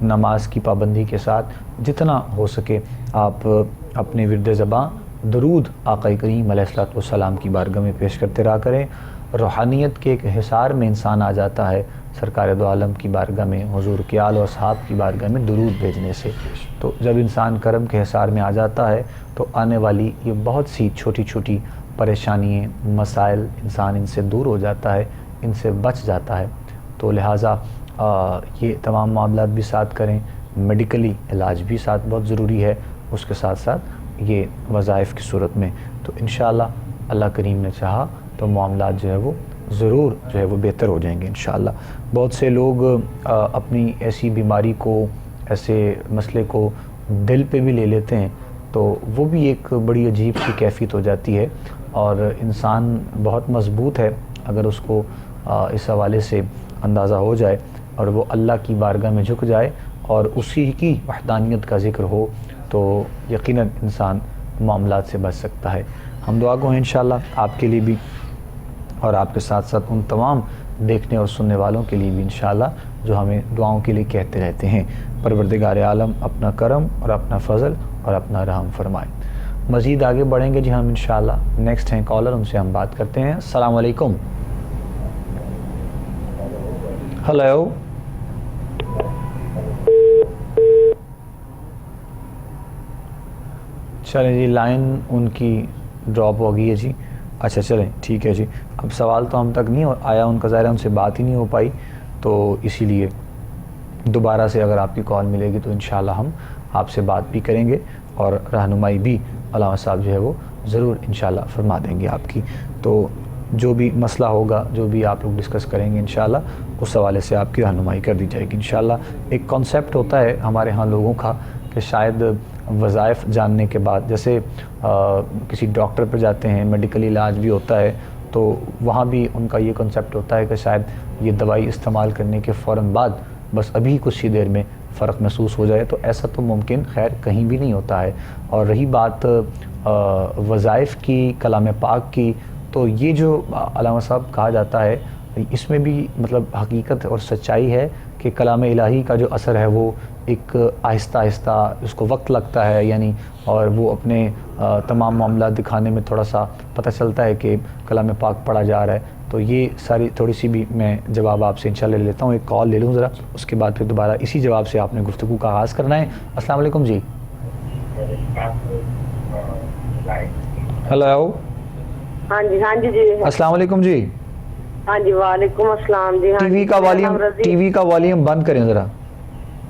نماز کی پابندی کے ساتھ جتنا ہو سکے آپ اپنے ورد زباں درود آقا کریم علیہ الصلوۃ والسلام کی بارگاہ میں پیش کرتے رہا کریں. روحانیت کے ایک حصار میں انسان آ جاتا ہے سرکار دو عالم کی بارگاہ میں, حضور کے آل و اصحاب کی بارگاہ میں درود بھیجنے سے. تو جب انسان کرم کے حصار میں آ جاتا ہے تو آنے والی یہ بہت سی چھوٹی چھوٹی پریشانیاں, مسائل, انسان ان سے دور ہو جاتا ہے, ان سے بچ جاتا ہے. تو لہٰذا یہ تمام معاملات بھی ساتھ کریں, میڈیکلی علاج بھی ساتھ بہت ضروری ہے، اس کے ساتھ ساتھ یہ وظائف کی صورت میں، تو انشاءاللہ اللہ کریم نے چاہا تو معاملات جو ہے وہ ضرور جو ہے وہ بہتر ہو جائیں گے انشاءاللہ۔ بہت سے لوگ اپنی ایسی بیماری کو، ایسے مسئلے کو دل پہ بھی لے لیتے ہیں، تو وہ بھی ایک بڑی عجیب سی کیفیت ہو جاتی ہے، اور انسان بہت مضبوط ہے اگر اس کو اس حوالے سے اندازہ ہو جائے اور وہ اللہ کی بارگاہ میں جھک جائے اور اسی کی وحدانیت کا ذکر ہو، تو یقیناً انسان معاملات سے بچ سکتا ہے۔ ہم دعا گو ہیں انشاءاللہ آپ کے لیے بھی، اور آپ کے ساتھ ساتھ ان تمام دیکھنے اور سننے والوں کے لیے بھی انشاءاللہ جو ہمیں دعاؤں کے لیے کہتے رہتے ہیں۔ پروردگار عالم اپنا کرم اور اپنا فضل اور اپنا رحم فرمائے۔ مزید آگے بڑھیں گے جی ہم انشاءاللہ۔ نیکسٹ ہیں کالر، ان سے ہم بات کرتے ہیں۔ السلام علیکم۔ ہلو، چلیں جی، لائن ان کی ڈراپ ہو گئی ہے جی۔ اچھا چلیں ٹھیک ہے جی، اب سوال تو ہم تک نہیں آیا ان کا، ظاہر ہے ان سے بات ہی نہیں ہو پائی، تو اسی لیے دوبارہ سے اگر آپ کی کال ملے گی تو انشاءاللہ ہم آپ سے بات بھی کریں گے اور رہنمائی بھی علامہ صاحب جو ہے وہ ضرور انشاءاللہ فرما دیں گے آپ کی۔ تو جو بھی مسئلہ ہوگا، جو بھی آپ لوگ ڈسکس کریں گے انشاءاللہ اس حوالے سے آپ کی رہنمائی کر دی جائے گی انشاءاللہ۔ ایک کانسیپٹ ہوتا ہے ہمارے ہاں لوگوں کا کہ شاید وظائف جاننے کے بعد، جیسے کسی ڈاکٹر پہ جاتے ہیں، میڈیکل علاج بھی ہوتا ہے، تو وہاں بھی ان کا یہ کنسیپٹ ہوتا ہے کہ شاید یہ دوائی استعمال کرنے کے فوراً بعد بس ابھی کچھ ہی دیر میں فرق محسوس ہو جائے، تو ایسا تو ممکن خیر کہیں بھی نہیں ہوتا ہے۔ اور رہی بات وظائف کی، کلام پاک کی، تو یہ جو علامہ صاحب کہا جاتا ہے اس میں بھی مطلب حقیقت اور سچائی ہے کہ کلام الہی کا جو اثر ہے وہ ایک آہستہ آہستہ اس کو وقت لگتا ہے، یعنی اور وہ اپنے تمام معاملات دکھانے میں تھوڑا سا پتہ چلتا ہے کہ کلام پاک پڑھا جا رہا ہے۔ تو یہ ساری تھوڑی سی بھی میں جواب آپ سے انشاءاللہ لے لیتا ہوں۔ ایک کال لے لوں ذرا، اس کے بعد پھر دوبارہ اسی جواب سے آپ نے گفتگو کا آغاز کرنا ہے۔ السلام علیکم جی۔ ہلو، ہاں جی جی، السلام علیکم جی۔ ہاں جی وعلیکم السلام جی۔ ٹی وی کا والیوم بند کریں ذرا۔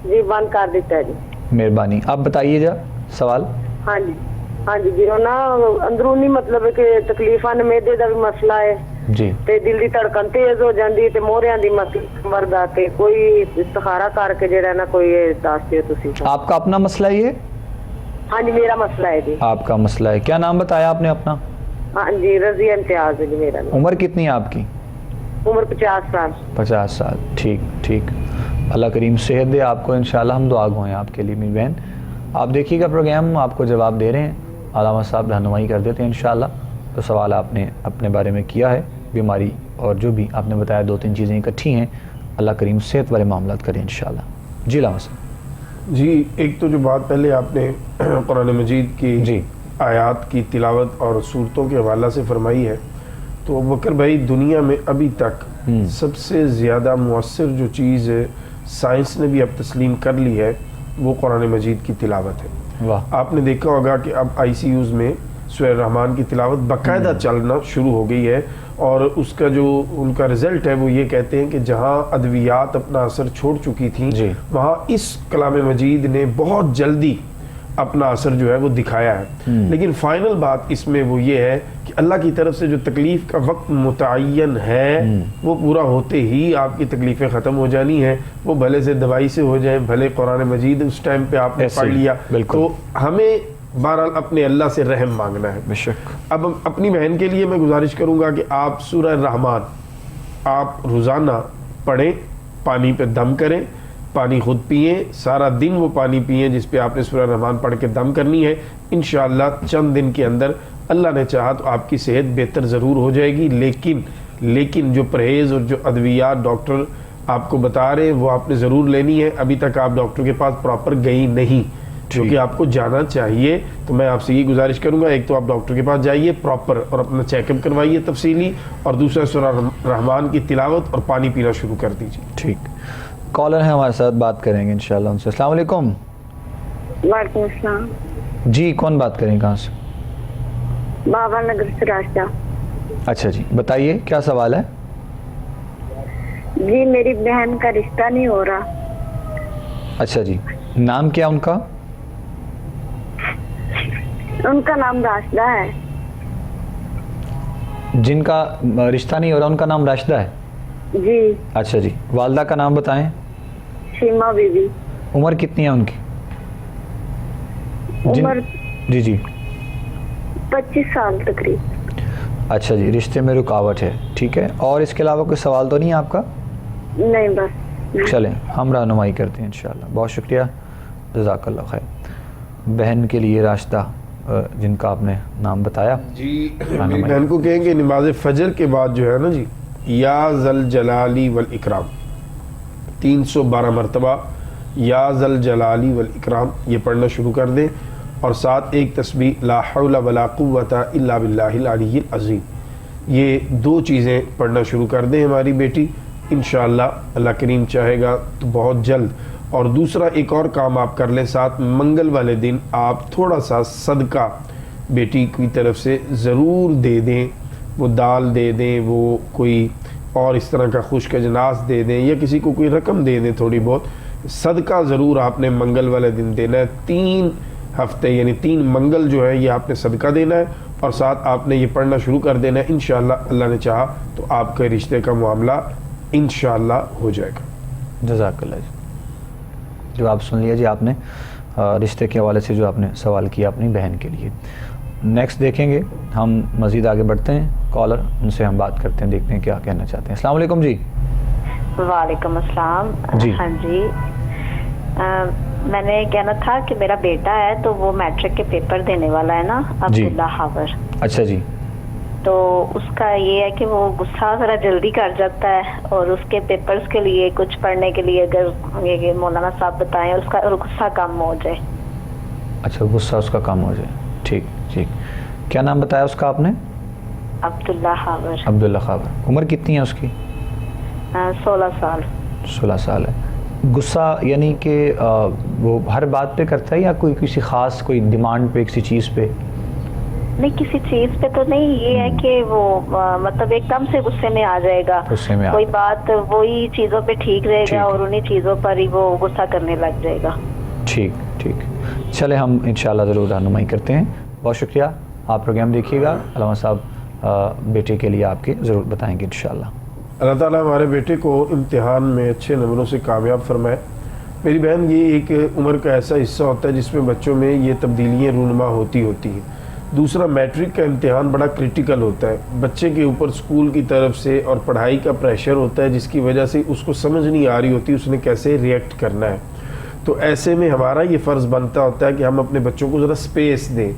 جی بند کر دیتا ہے جی، مہربانی۔ آپ بتائیے جا سوال۔ ہاں جی وہ نا اندرونی مطلب کہ تکلیفاں نے، معدے دا بھی مسئلہ ہے جی، تے دل دی دھڑکن تیز ہو جاندی تے موہریاں دی مسئلہ دا، تے کوئی استخارہ کر کے جڑا نا کوئی دس دیو تسی۔ آپ کا اپنا مسئلہ یہ؟ ہاں جی میرا مسئلہ ہے جی۔ آپ کا مسئلہ ہے، کیا نام بتایا آپ نے اپنا؟ ہاں جی رضی امتیاز ہے جی میرا نام۔ عمر کتنی ہے آپ کی؟ عمر 50 سال۔ 50 سال، ٹھیک۔ اللہ کریم صحت دے آپ کو انشاءاللہ، ہم دعا گو ہیں آپ کے لیے میری بہن۔ آپ دیکھیے گا پروگرام، آپ کو جواب دے رہے ہیں، علامہ صاحب رہنمائی کر دیتے ہیں انشاءاللہ۔ تو سوال آپ نے اپنے بارے میں کیا ہے، بیماری اور جو بھی آپ نے بتایا 2-3 چیزیں اکٹھی ہیں، اللہ کریم صحت والے معاملات کریں انشاءاللہ۔ جی علامہ صاحب۔ جی، ایک تو جو بات پہلے آپ نے قرآن مجید کی جی آیات کی تلاوت اور صورتوں کے حوالہ سے فرمائی ہے، تو بکر بھائی دنیا میں ابھی تک سب سے زیادہ مؤثر جو چیز سائنس نے بھی اب تسلیم کر لی ہے وہ قرآن مجید کی تلاوت ہے۔ واہ، آپ نے دیکھا ہوگا کہ اب آئی سی یوز میں سورہ رحمان کی تلاوت باقاعدہ چلنا شروع ہو گئی ہے، اور اس کا جو ان کا رزلٹ ہے وہ یہ کہتے ہیں کہ جہاں ادویات اپنا اثر چھوڑ چکی تھیں جی، وہاں اس کلام مجید نے بہت جلدی اپنا اثر جو ہے وہ دکھایا ہے۔ لیکن فائنل بات اس میں وہ یہ ہے کہ اللہ کی طرف سے جو تکلیف کا وقت متعین ہے وہ پورا ہوتے ہی آپ کی تکلیفیں ختم ہو جانی ہیں، وہ بھلے سے دوائی سے ہو جائیں، بھلے قرآن مجید اس ٹائم پہ آپ نے پڑھ لیا، تو ہمیں بہرحال اپنے اللہ سے رحم مانگنا ہے۔ بے شک۔ اب اپنی بہن کے لیے میں گزارش کروں گا کہ آپ سورہ رحمان آپ روزانہ پڑھیں، پانی پہ دم کریں، پانی خود پئیں، سارا دن وہ پانی پئیں جس پہ آپ نے سورہ رحمان پڑھ کے دم کرنی ہے۔ انشاءاللہ چند دن کے اندر اللہ نے چاہا تو آپ کی صحت بہتر ضرور ہو جائے گی، لیکن جو پرہیز اور جو ادویات ڈاکٹر آپ کو بتا رہے ہیں وہ آپ نے ضرور لینی ہے۔ ابھی تک آپ ڈاکٹر کے پاس پراپر گئی نہیں، کیونکہ آپ کو جانا چاہیے، تو میں آپ سے یہ گزارش کروں گا، ایک تو آپ ڈاکٹر کے پاس جائیے پراپر اور اپنا چیک اپ کروائیے تفصیلی، اور دوسرا سورہ رحمان کی تلاوت اور پانی پینا شروع کر دیجیے۔ ٹھیک، کالر ہیں ہمارے ساتھ، بات کریں گے انشاءاللہ ان سے۔ السلام علیکم۔ وعلیکم السلام جی، کون بات کریں، کہاں سے؟ بابا نگر سے راشدہ۔ اچھا جی، بتائیے کیا سوال ہے؟ جی میری بہن کا رشتہ نہیں ہو رہا۔ اچھا جی، نام کیا ان کا؟ ان کا نام راشدہ ہے. جن کا رشتہ نہیں ہو رہا ان کا نام راشدہ ہے؟ جی. اچھا جی. والدہ کا نام بتائیں. شیما بی بی. عمر کتنی ہے ان کی؟ عمر جی جی 25 سال تقریب. اچھا جی. رشتے میں رکاوٹ ہے. ٹھیک ہے. اور اس کے علاوہ کوئی سوال تو نہیں ہے آپ کا؟ نہیں بس. چلیں ہم رہنمائی کرتے ہیں انشاءاللہ. بہت شکریہ. جزاک اللہ خیر. بہن کے لیے راشدہ جن کا آپ نے نام بتایا. جی میری بہن کو کہیں گے نماز فجر کے بعد جو ہے نا جی یا ذل جلالی والاکرام 312 مرتبہ یا ذل جلالی والاکرام یہ پڑھنا شروع کر دیں، اور ساتھ ایک تسبیح لا حول ولا قوت الا باللہ العلی العظیم. یہ 2 چیزیں پڑھنا شروع کر دیں ہماری بیٹی. انشاءاللہ اللہ کریم چاہے گا تو بہت جلد. اور دوسرا ایک اور کام آپ کر لیں ساتھ، منگل والے دن آپ تھوڑا سا صدقہ بیٹی کی طرف سے ضرور دے دیں. وہ دال دے دیں، وہ کوئی اور اس طرح کا خشک اجناس دے دیں، یا کسی کو کوئی رقم دے دیں تھوڑی بہت. صدقہ ضرور آپ نے منگل والے دن دینا ہے. 3 ہفتے یعنی 3 منگل جو ہے یہ آپ نے صدقہ دینا ہے، اور ساتھ آپ نے یہ پڑھنا شروع کر دینا ہے. انشاءاللہ اللہ نے چاہا تو آپ کے رشتے کا معاملہ انشاءاللہ ہو جائے گا. جزاک اللہ جی. جو آپ سن لیا جی آپ نے رشتے کے حوالے سے جو آپ نے سوال کیا اپنی بہن کے لیے. نیکسٹ دیکھیں گے ہم مزید آگے بڑھتے ہیں. کالر ان سے ہم بات کرتے ہیں، دیکھتے ہیں کیا کہنا چاہتے ہیں. السلام علیکم جی. وعلیکم السلام. جی ہاں جی میں نے کہنا تھا کہ میرا بیٹا ہے تو وہ میٹرک کے پیپر دینے والا ہے نا، عبداللہ حاور. اچھا جی. تو اس کا یہ ہے کہ وہ غصہ ذرا جلدی کر جاتا ہے، اور اس کے پیپرز کے لیے کچھ پڑھنے کے لیے اگر یہ مولانا صاحب بتائیں اس کا غصہ کم ہو جائے. اچھا غصہ اس کا کم ہو جائے. ٹھیک ٹھیک. کیا نام بتایا اس کا آپ نے؟ عبداللہ حاور. عبداللہ حاور. عمر کتنی ہے اس کی؟ 16 سال. 16 سال ہے. غصہ یعنی کہ وہ ہر بات پہ کرتا ہے یا کوئی کسی خاص کوئی ڈیمانڈ پہ کسی چیز پہ؟ نہیں کسی چیز پہ تو نہیں، یہ ہے کہ وہ مطلب ایک دم سے غصے میں آ جائے گا. کوئی بات وہی چیزوں پہ ٹھیک رہے گا اور انہی چیزوں پر ہی وہ غصہ کرنے لگ جائے گا. ٹھیک ٹھیک. چلے ہم انشاءاللہ ضرور رہنمائی کرتے ہیں. بہت شکریہ. آپ پروگرام دیکھیے گا. علامہ صاحب بیٹے کے لیے آپ کے ضرور بتائیں گے انشاءاللہ. اللہ تعالیٰ ہمارے بیٹے کو امتحان میں اچھے نمبروں سے کامیاب فرمائے. میری بہن یہ ایک عمر کا ایسا حصہ ہوتا ہے جس میں بچوں میں یہ تبدیلیاں رونما ہوتی ہیں. دوسرا میٹرک کا امتحان بڑا کرٹیکل ہوتا ہے. بچے کے اوپر اسکول کی طرف سے اور پڑھائی کا پریشر ہوتا ہے جس کی وجہ سے اس کو سمجھ نہیں آ رہی ہوتی اس نے کیسے ریئیکٹ کرنا ہے. تو ایسے میں ہمارا یہ فرض بنتا ہوتا ہے کہ ہم اپنے بچوں کو ذرا سپیس دیں.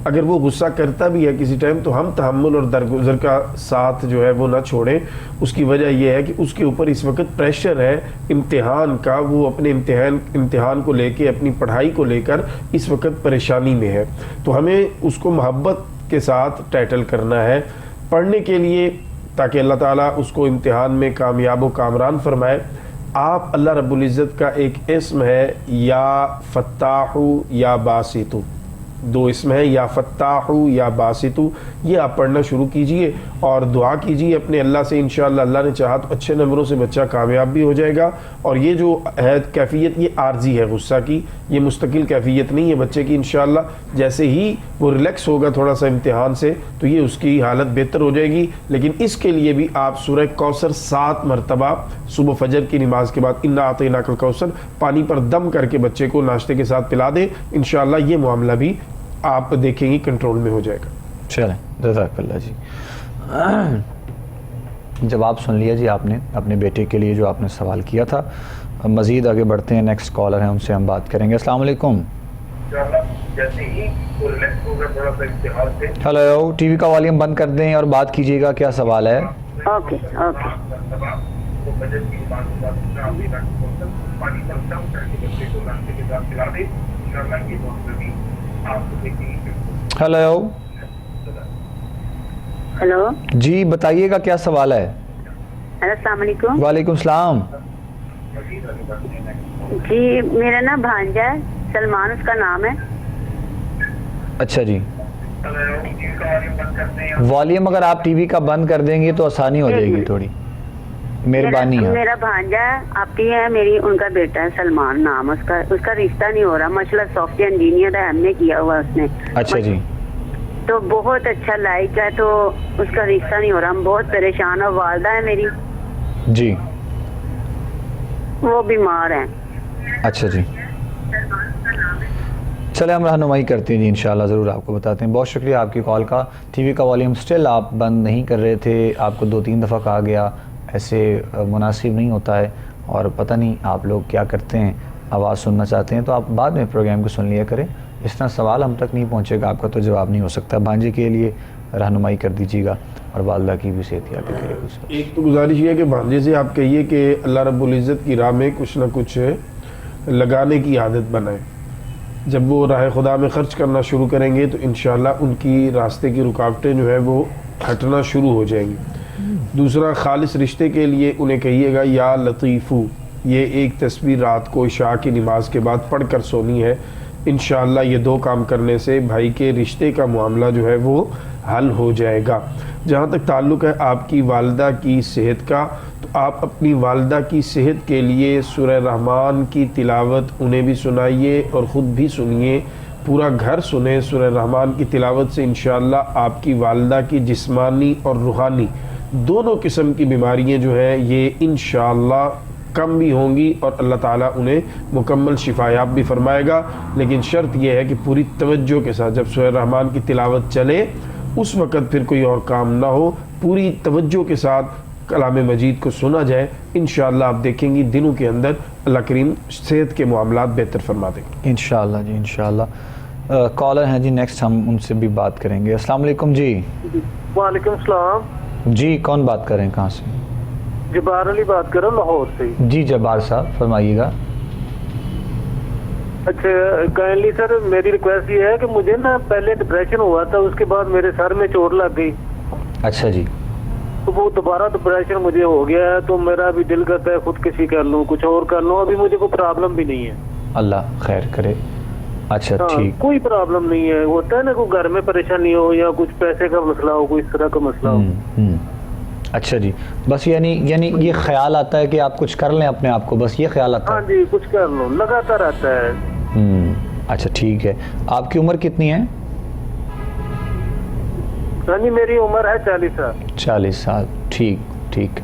اگر وہ غصہ کرتا بھی ہے کسی ٹائم تو ہم تحمل اور درگزر کا ساتھ جو ہے وہ نہ چھوڑیں. اس کی وجہ یہ ہے کہ اس کے اوپر اس وقت پریشر ہے امتحان کا. وہ اپنے امتحان کو لے کے اپنی پڑھائی کو لے کر اس وقت پریشانی میں ہے. تو ہمیں اس کو محبت کے ساتھ ٹائٹل کرنا ہے پڑھنے کے لیے تاکہ اللہ تعالیٰ اس کو امتحان میں کامیاب و کامران فرمائے. آپ اللہ رب العزت کا ایک اسم ہے یا فتاح یا باسط، 2 اسم ہے یا فتاح یا باسط. یہ آپ پڑھنا شروع کیجئے اور دعا کیجئے اپنے اللہ سے. انشاءاللہ اللہ نے چاہا تو اچھے نمبروں سے بچہ کامیاب بھی ہو جائے گا. اور یہ جو ہے کیفیت یہ عارضی ہے غصہ کی، یہ مستقل کیفیت نہیں ہے بچے کی. انشاءاللہ جیسے ہی وہ ریلیکس ہوگا تھوڑا سا امتحان سے تو یہ اس کی حالت بہتر ہو جائے گی. لیکن اس کے لیے بھی آپ سورہ کوثر 7 مرتبہ صبح فجر کی نماز کے بعد انا اعطیناک الکوثر پانی پر دم کر کے بچے کو ناشتے کے ساتھ پلا دیں. انشاءاللہ یہ معاملہ بھی آپ دیکھیں گی کنٹرول میں ہو جائے گا. چلیں جزاک اللہ جی. جواب سن لیا جی آپ نے اپنے بیٹے کے لیے جو آپ نے سوال کیا تھا. مزید آگے بڑھتے ہیں. نیکسٹ کالر ہیں ان سے ہم بات کریں گے. السلام علیکم. ہلو ٹی وی کا والیوم بند کر دیں اور بات کیجیے گا. کیا سوال ہے؟ Okay okay. ہلو ہلو جی بتائیے گا کیا سوال ہے؟ السلام علیکم. وعلیکم السلام. جی میرا نا بھانجا ہے سلمان اس کا نام ہے. اچھا جی. والیوم اگر آپ ٹی وی کا بند کر دیں گے تو آسانی ہو جائے گی تھوڑی. مہربانی ہے. میرا بھانجا ہے آپ کی ہے, میری ان کا بیٹا ہے سلمان نام اس کا رشتہ نہیں ہو رہا. ماشاءاللہ سافٹ ویئر انجینئر ہے, ایم اے کیا ہوا اس نے. اچھا جی. تو بہت اچھا لائق ہے, تو اس کا رشتہ نہیں ہو رہا, ہم بہت پریشان ہیں. والدہ ہے میری جی, وہ بیمار ہیں. اچھا جی, چلے ہم رہنمائی کرتے ہیں جی, انشاءاللہ ضرور آپ کو بتاتے ہیں. بہت شکریہ آپ کی کال کا. ٹی وی کا والیوم سٹل آپ بند نہیں کر رہے تھے, آپ کو 2-3 دفعہ کہا گیا, ایسے مناسب نہیں ہوتا ہے, اور پتہ نہیں آپ لوگ کیا کرتے ہیں, آواز سننا چاہتے ہیں تو آپ بعد میں پروگرام کو سن لیا کریں. اس طرح سوال ہم تک نہیں پہنچے گا, آپ کا تو جواب نہیں ہو سکتا. بھانجے کے لیے رہنمائی کر دیجیے گا, اور والدہ کی بھی صحت یابی کرے گا. ایک تو گزارش یہ ہے کہ بھانجے سے آپ کہیے کہ اللہ رب العزت کی راہ میں کچھ نہ کچھ لگانے کی عادت بنائیں. جب وہ راہ خدا میں خرچ کرنا شروع کریں گے تو انشاءاللہ ان کی راستے کی رکاوٹیں جو ہے وہ ہٹنا شروع ہو جائیں گی. دوسرا, خالص رشتے کے لیے انہیں کہیے گا یا لطیفو, یہ ایک تسبیح رات کو عشاء کی نماز کے بعد پڑھ کر سونی ہے. انشاءاللہ یہ 2 کام کرنے سے بھائی کے رشتے کا معاملہ جو ہے وہ حل ہو جائے گا. جہاں تک تعلق ہے آپ کی والدہ کی صحت کا, تو آپ اپنی والدہ کی صحت کے لیے سورہ رحمان کی تلاوت انہیں بھی سنائیے اور خود بھی سنیے. پورا گھر سنیں سورہ رحمان کی تلاوت سے. انشاءاللہ آپ کی والدہ کی جسمانی اور روحانی دونوں قسم کی بیماریاں جو ہیں یہ انشاءاللہ کم بھی ہوں گی, اور اللہ تعالیٰ انہیں مکمل شفا یاب بھی فرمائے گا. لیکن شرط یہ ہے کہ پوری توجہ کے ساتھ جب سورہ رحمان کی تلاوت چلے اس وقت پھر کوئی اور کام نہ ہو, پوری توجہ کے ساتھ کلام مجید کو سنا جائے. انشاءاللہ آپ دیکھیں گی دنوں کے اندر اللہ کریم صحت کے معاملات بہتر فرما دیں گے انشاءاللہ جی, انشاءاللہ. کالر ہیں جی نیکسٹ, ہم ان سے بھی بات کریں گے. السلام علیکم جی. وعلیکم السلام جی, کون بات کر رہے ہیں, کہاں سے؟ جبار علی بات کر رہا ہوں لاہور سے. جی جبار صاحب فرمائیے گا. اچھا کائنڈلی سر, میری ریکویسٹ یہ ہے کہ مجھے نا پہلے ڈپریشن ہوا تھا, اس کے بعد میرے سر میں چوٹ لگ گئی. اچھا جی. تو وہ دوبارہ ڈپریشن مجھے ہو گیا ہے, تو میرا بھی دل کرتا ہے خودکشی کر لوں, کچھ اور کر لوں. ابھی مجھے کوئی پرابلم بھی نہیں ہے. اللہ خیر کرے. اچھا ٹھیک, کوئی پرابلم نہیں ہے. ہوتا ہے نا کوئی گھر میں پریشانی ہو یا کچھ پیسے کا مسئلہ ہو, کوئی اس طرح کا مسئلہ ہو. اچھا جی, بس یعنی یہ خیال آتا ہے کہ آپ کچھ کر لیں اپنے آپ کو, بس یہ خیال آتا ہے. ہاں جی, کچھ کر لوں, لگاتا رہتا ہے. اچھا ٹھیک ہے. آپ کی عمر کتنی ہے؟ ہاں جی, میری عمر ہے 40 سال. 40 سال, ٹھیک ٹھیک.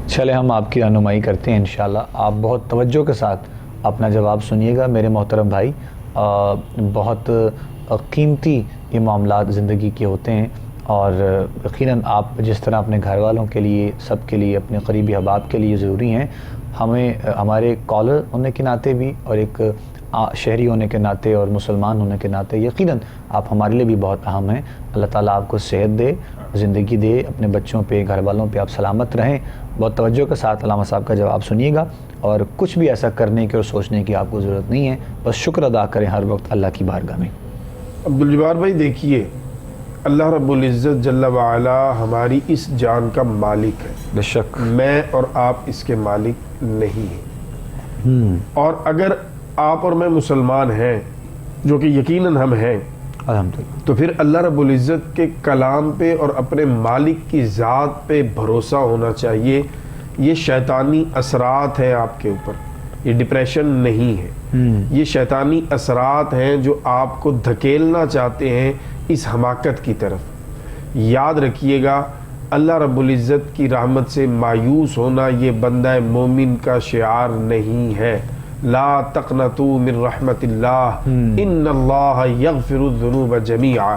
چلے ہم آپ کی رہنمائی کرتے ہیں انشاءاللہ. آپ بہت توجہ کے ساتھ اپنا جواب سنیے گا میرے محترم بھائی. بہت قیمتی یہ معاملات زندگی کے ہوتے ہیں, اور یقیناً آپ جس طرح اپنے گھر والوں کے لیے, سب کے لیے, اپنے قریبی احباب کے لیے ضروری ہیں, ہمیں ہمارے کالر ہونے کے ناطے بھی, اور ایک شہری ہونے کے ناطے اور مسلمان ہونے کے ناطے یقیناً آپ ہمارے لیے بھی بہت اہم ہیں. اللہ تعالیٰ آپ کو صحت دے, زندگی دے, اپنے بچوں پہ, گھر والوں پہ آپ سلامت رہیں. بہت توجہ کے ساتھ علامہ صاحب کا جواب سنیے گا, اور کچھ بھی ایسا کرنے کی اور سوچنے کی آپ کو ضرورت نہیں ہے, بس شکر ادا کریں ہر وقت اللہ کی بارگاہ میں. عبدالجبار بھائی دیکھیے, اللہ رب العزت جل وعلا ہماری اس جان کا مالک ہے. بے شک میں اور آپ اس کے مالک نہیں ہیں. اور اگر آپ اور میں مسلمان ہیں, جو کہ یقیناً ہم ہیں, الحمدللہ, تو پھر اللہ رب العزت کے کلام پہ اور اپنے مالک کی ذات پہ بھروسہ ہونا چاہیے. یہ شیطانی اثرات ہیں آپ کے اوپر, یہ ڈپریشن نہیں ہے. یہ شیطانی اثرات ہیں جو آپ کو دھکیلنا چاہتے ہیں اس حماقت کی طرف. یاد رکھیے گا, اللہ رب العزت کی رحمت سے مایوس ہونا یہ بندہ مومن کا شعار نہیں ہے. لا تقنطوا من رحمت اللہ ان اللہ یغفر الذنوب جمیعا.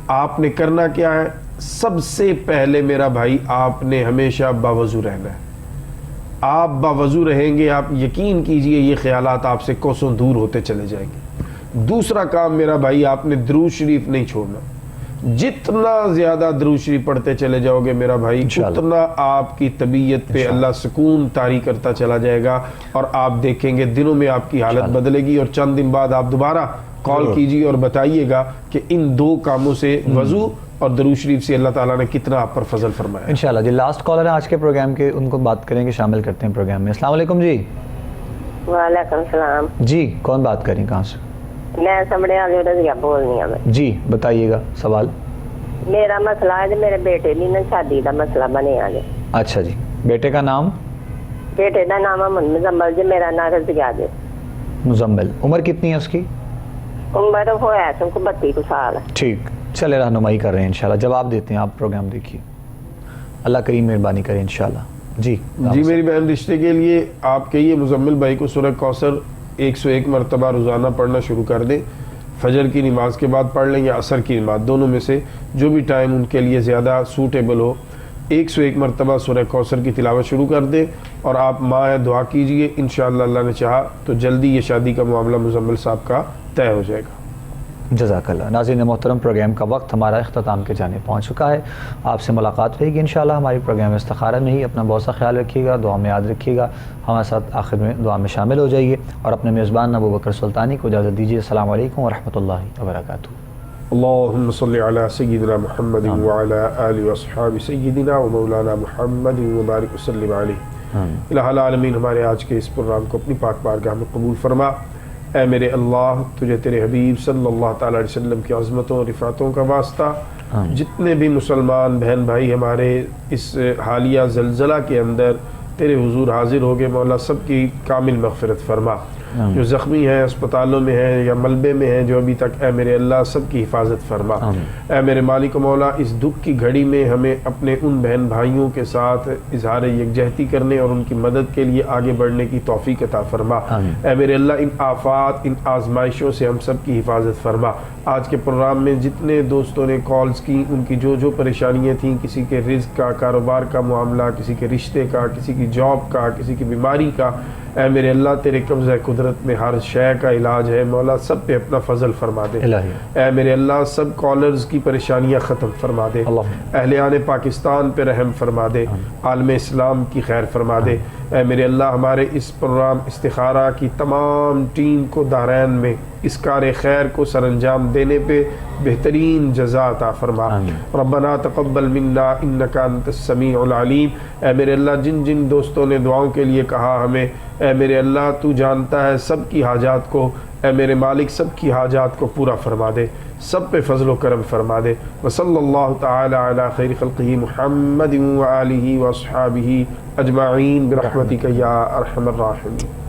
آپ نے کرنا کیا ہے؟ سب سے پہلے میرا بھائی آپ نے ہمیشہ باوضو رہنا ہے. آپ باوضو رہیں گے, آپ یقین کیجئے یہ خیالات آپ سے کوسوں دور ہوتے چلے جائیں گے. دوسرا کام میرا بھائی, آپ نے درود شریف نہیں چھوڑنا. جتنا زیادہ درود شریف پڑھتے چلے جاؤ گے میرا بھائی, اتنا آپ کی طبیعت پہ اللہ سکون طاری کرتا چلا جائے گا, اور آپ دیکھیں گے دنوں میں آپ کی حالت بدلے گی. اور چند دن بعد آپ دوبارہ کال کیجیے اور بتائیے گا کہ ان 2 کاموں سے, وضو اور درود شریف سے, اللہ تعالیٰ نے کتنا آپ پر فضل فرمایا. انشاءاللہ جی. لاسٹ کالر ہیں آج کے پروگرام کے, ان کو بات کریں گے, شامل کرتے ہیں پروگرام میں. السلام علیکم جی. وعلیکم السلام جی, کون بات کریں, کہاں سے؟ میں سمڑے والے رضیہ بول رہی ہوں. جی بتائیے گا سوال. میرا مسئلہ ہے میرے بیٹے کی نا شادی کا مسئلہ بنے آگے. اچھا جی, بیٹے کا نام؟ بیٹے کا نام ہے مزمل جی، میرا نام رضیا جی۔ مزمل، عمر کتنی ہے اس کی؟ عمر ہوا ہے کو 32 سال۔ ٹھیک، چلے رہنمائی کر رہے ہیں انشاءاللہ، جواب دیتے ہیں، آپ پروگرام دیکھیے، اللہ کریم مہربانی کرے انشاءاللہ۔ جی میری بہن، رشتے کے لیے آپ کہیے مزمل بھائی کو سورہ کوثر 101 مرتبہ روزانہ پڑھنا شروع کر دیں، فجر کی نماز کے بعد پڑھ لیں یا عصر کی نماز، دونوں میں سے جو بھی ٹائم ان کے لیے زیادہ سوٹیبل ہو، 101 مرتبہ سورہ کوثر کی تلاوت شروع کر دیں اور آپ ماں دعا کیجئے، انشاءاللہ اللہ نے چاہا تو جلدی یہ شادی کا معاملہ مزمل صاحب کا طے ہو جائے گا۔ جزاک اللہ۔ ناظرین محترم، پروگرام کا وقت ہمارا اختتام کے جانے پہنچ چکا ہے، آپ سے ملاقات رہے گی انشاءاللہ ہماری پروگرام استخارہ میں ہی۔ اپنا بہت سا خیال رکھیے گا، دعا میں یاد رکھیے گا، ہمارے ساتھ آخر میں دعا میں شامل ہو جائیے، اور اپنے میزبان ابوبکر سلطانی کو اجازت دیجیے۔ السلام علیکم ورحمۃ اللہ وبرکاتہ۔ اللہم صلی علی سیدنا محمد وعلی آلہ واصحاب سیدنا و مولانا محمد وبارک وسلم علیہ۔ الہ العالمین، ہمارے آج کے اس پروگرام کو اپنی پاک بارگاہ میں قبول فرما۔ اے میرے اللہ، تجھے تیرے حبیب صلی اللہ تعالیٰ علیہ وسلم کی عظمتوں اور رفعتوں کا واسطہ، جتنے بھی مسلمان بہن بھائی ہمارے اس حالیہ زلزلہ کے اندر تیرے حضور حاضر ہو گئے، مولا سب کی کامل مغفرت فرما۔ جو زخمی ہیں، اسپتالوں میں ہیں یا ملبے میں ہیں جو ابھی تک، اے میرے اللہ سب کی حفاظت فرما۔ اے میرے مالک و مولا، اس دکھ کی گھڑی میں ہمیں اپنے ان بہن بھائیوں کے ساتھ اظہار یکجہتی کرنے اور ان کی مدد کے لیے آگے بڑھنے کی توفیق عطا فرما۔ اے میرے اللہ، ان آفات، ان آزمائشوں سے ہم سب کی حفاظت فرما۔ آج کے پروگرام میں جتنے دوستوں نے کالز کی، ان کی جو پریشانیاں تھیں، کسی کے رزق کا، کاروبار کا معاملہ، کسی کے رشتے کا، کسی کی جاب کا، کسی کی بیماری کا، اے میرے اللہ تیرے قبضہ قدرت میں ہر شے کا علاج ہے، مولا سب پہ اپنا فضل فرما دے۔ اے میرے اللہ، سب کالرز کی پریشانیاں ختم فرما دے، اہلیان پاکستان پہ رحم فرما دے، عالم اسلام کی خیر فرما دے۔ اے میرے اللہ، ہمارے اس پروگرام استخارہ کی تمام ٹیم کو دارین میں اس کار خیر کو سر انجام دینے پہ بہترین جزا عطا فرما۔ ربنا تقبل منا انک انت السمیع العلیم۔ اے میرے اللہ، جن جن دوستوں نے دعاؤں کے لیے کہا ہمیں، اے میرے اللہ تو جانتا ہے سب کی حاجات کو، اے میرے مالک سب کی حاجات کو پورا فرما دے، سب پہ فضل و کرم فرما دے۔ وصلی اللہ تعالی علی خیر خلقہ محمد وآلہ واصحابہ اجمعین برحمتک یا ارحم الراحمین۔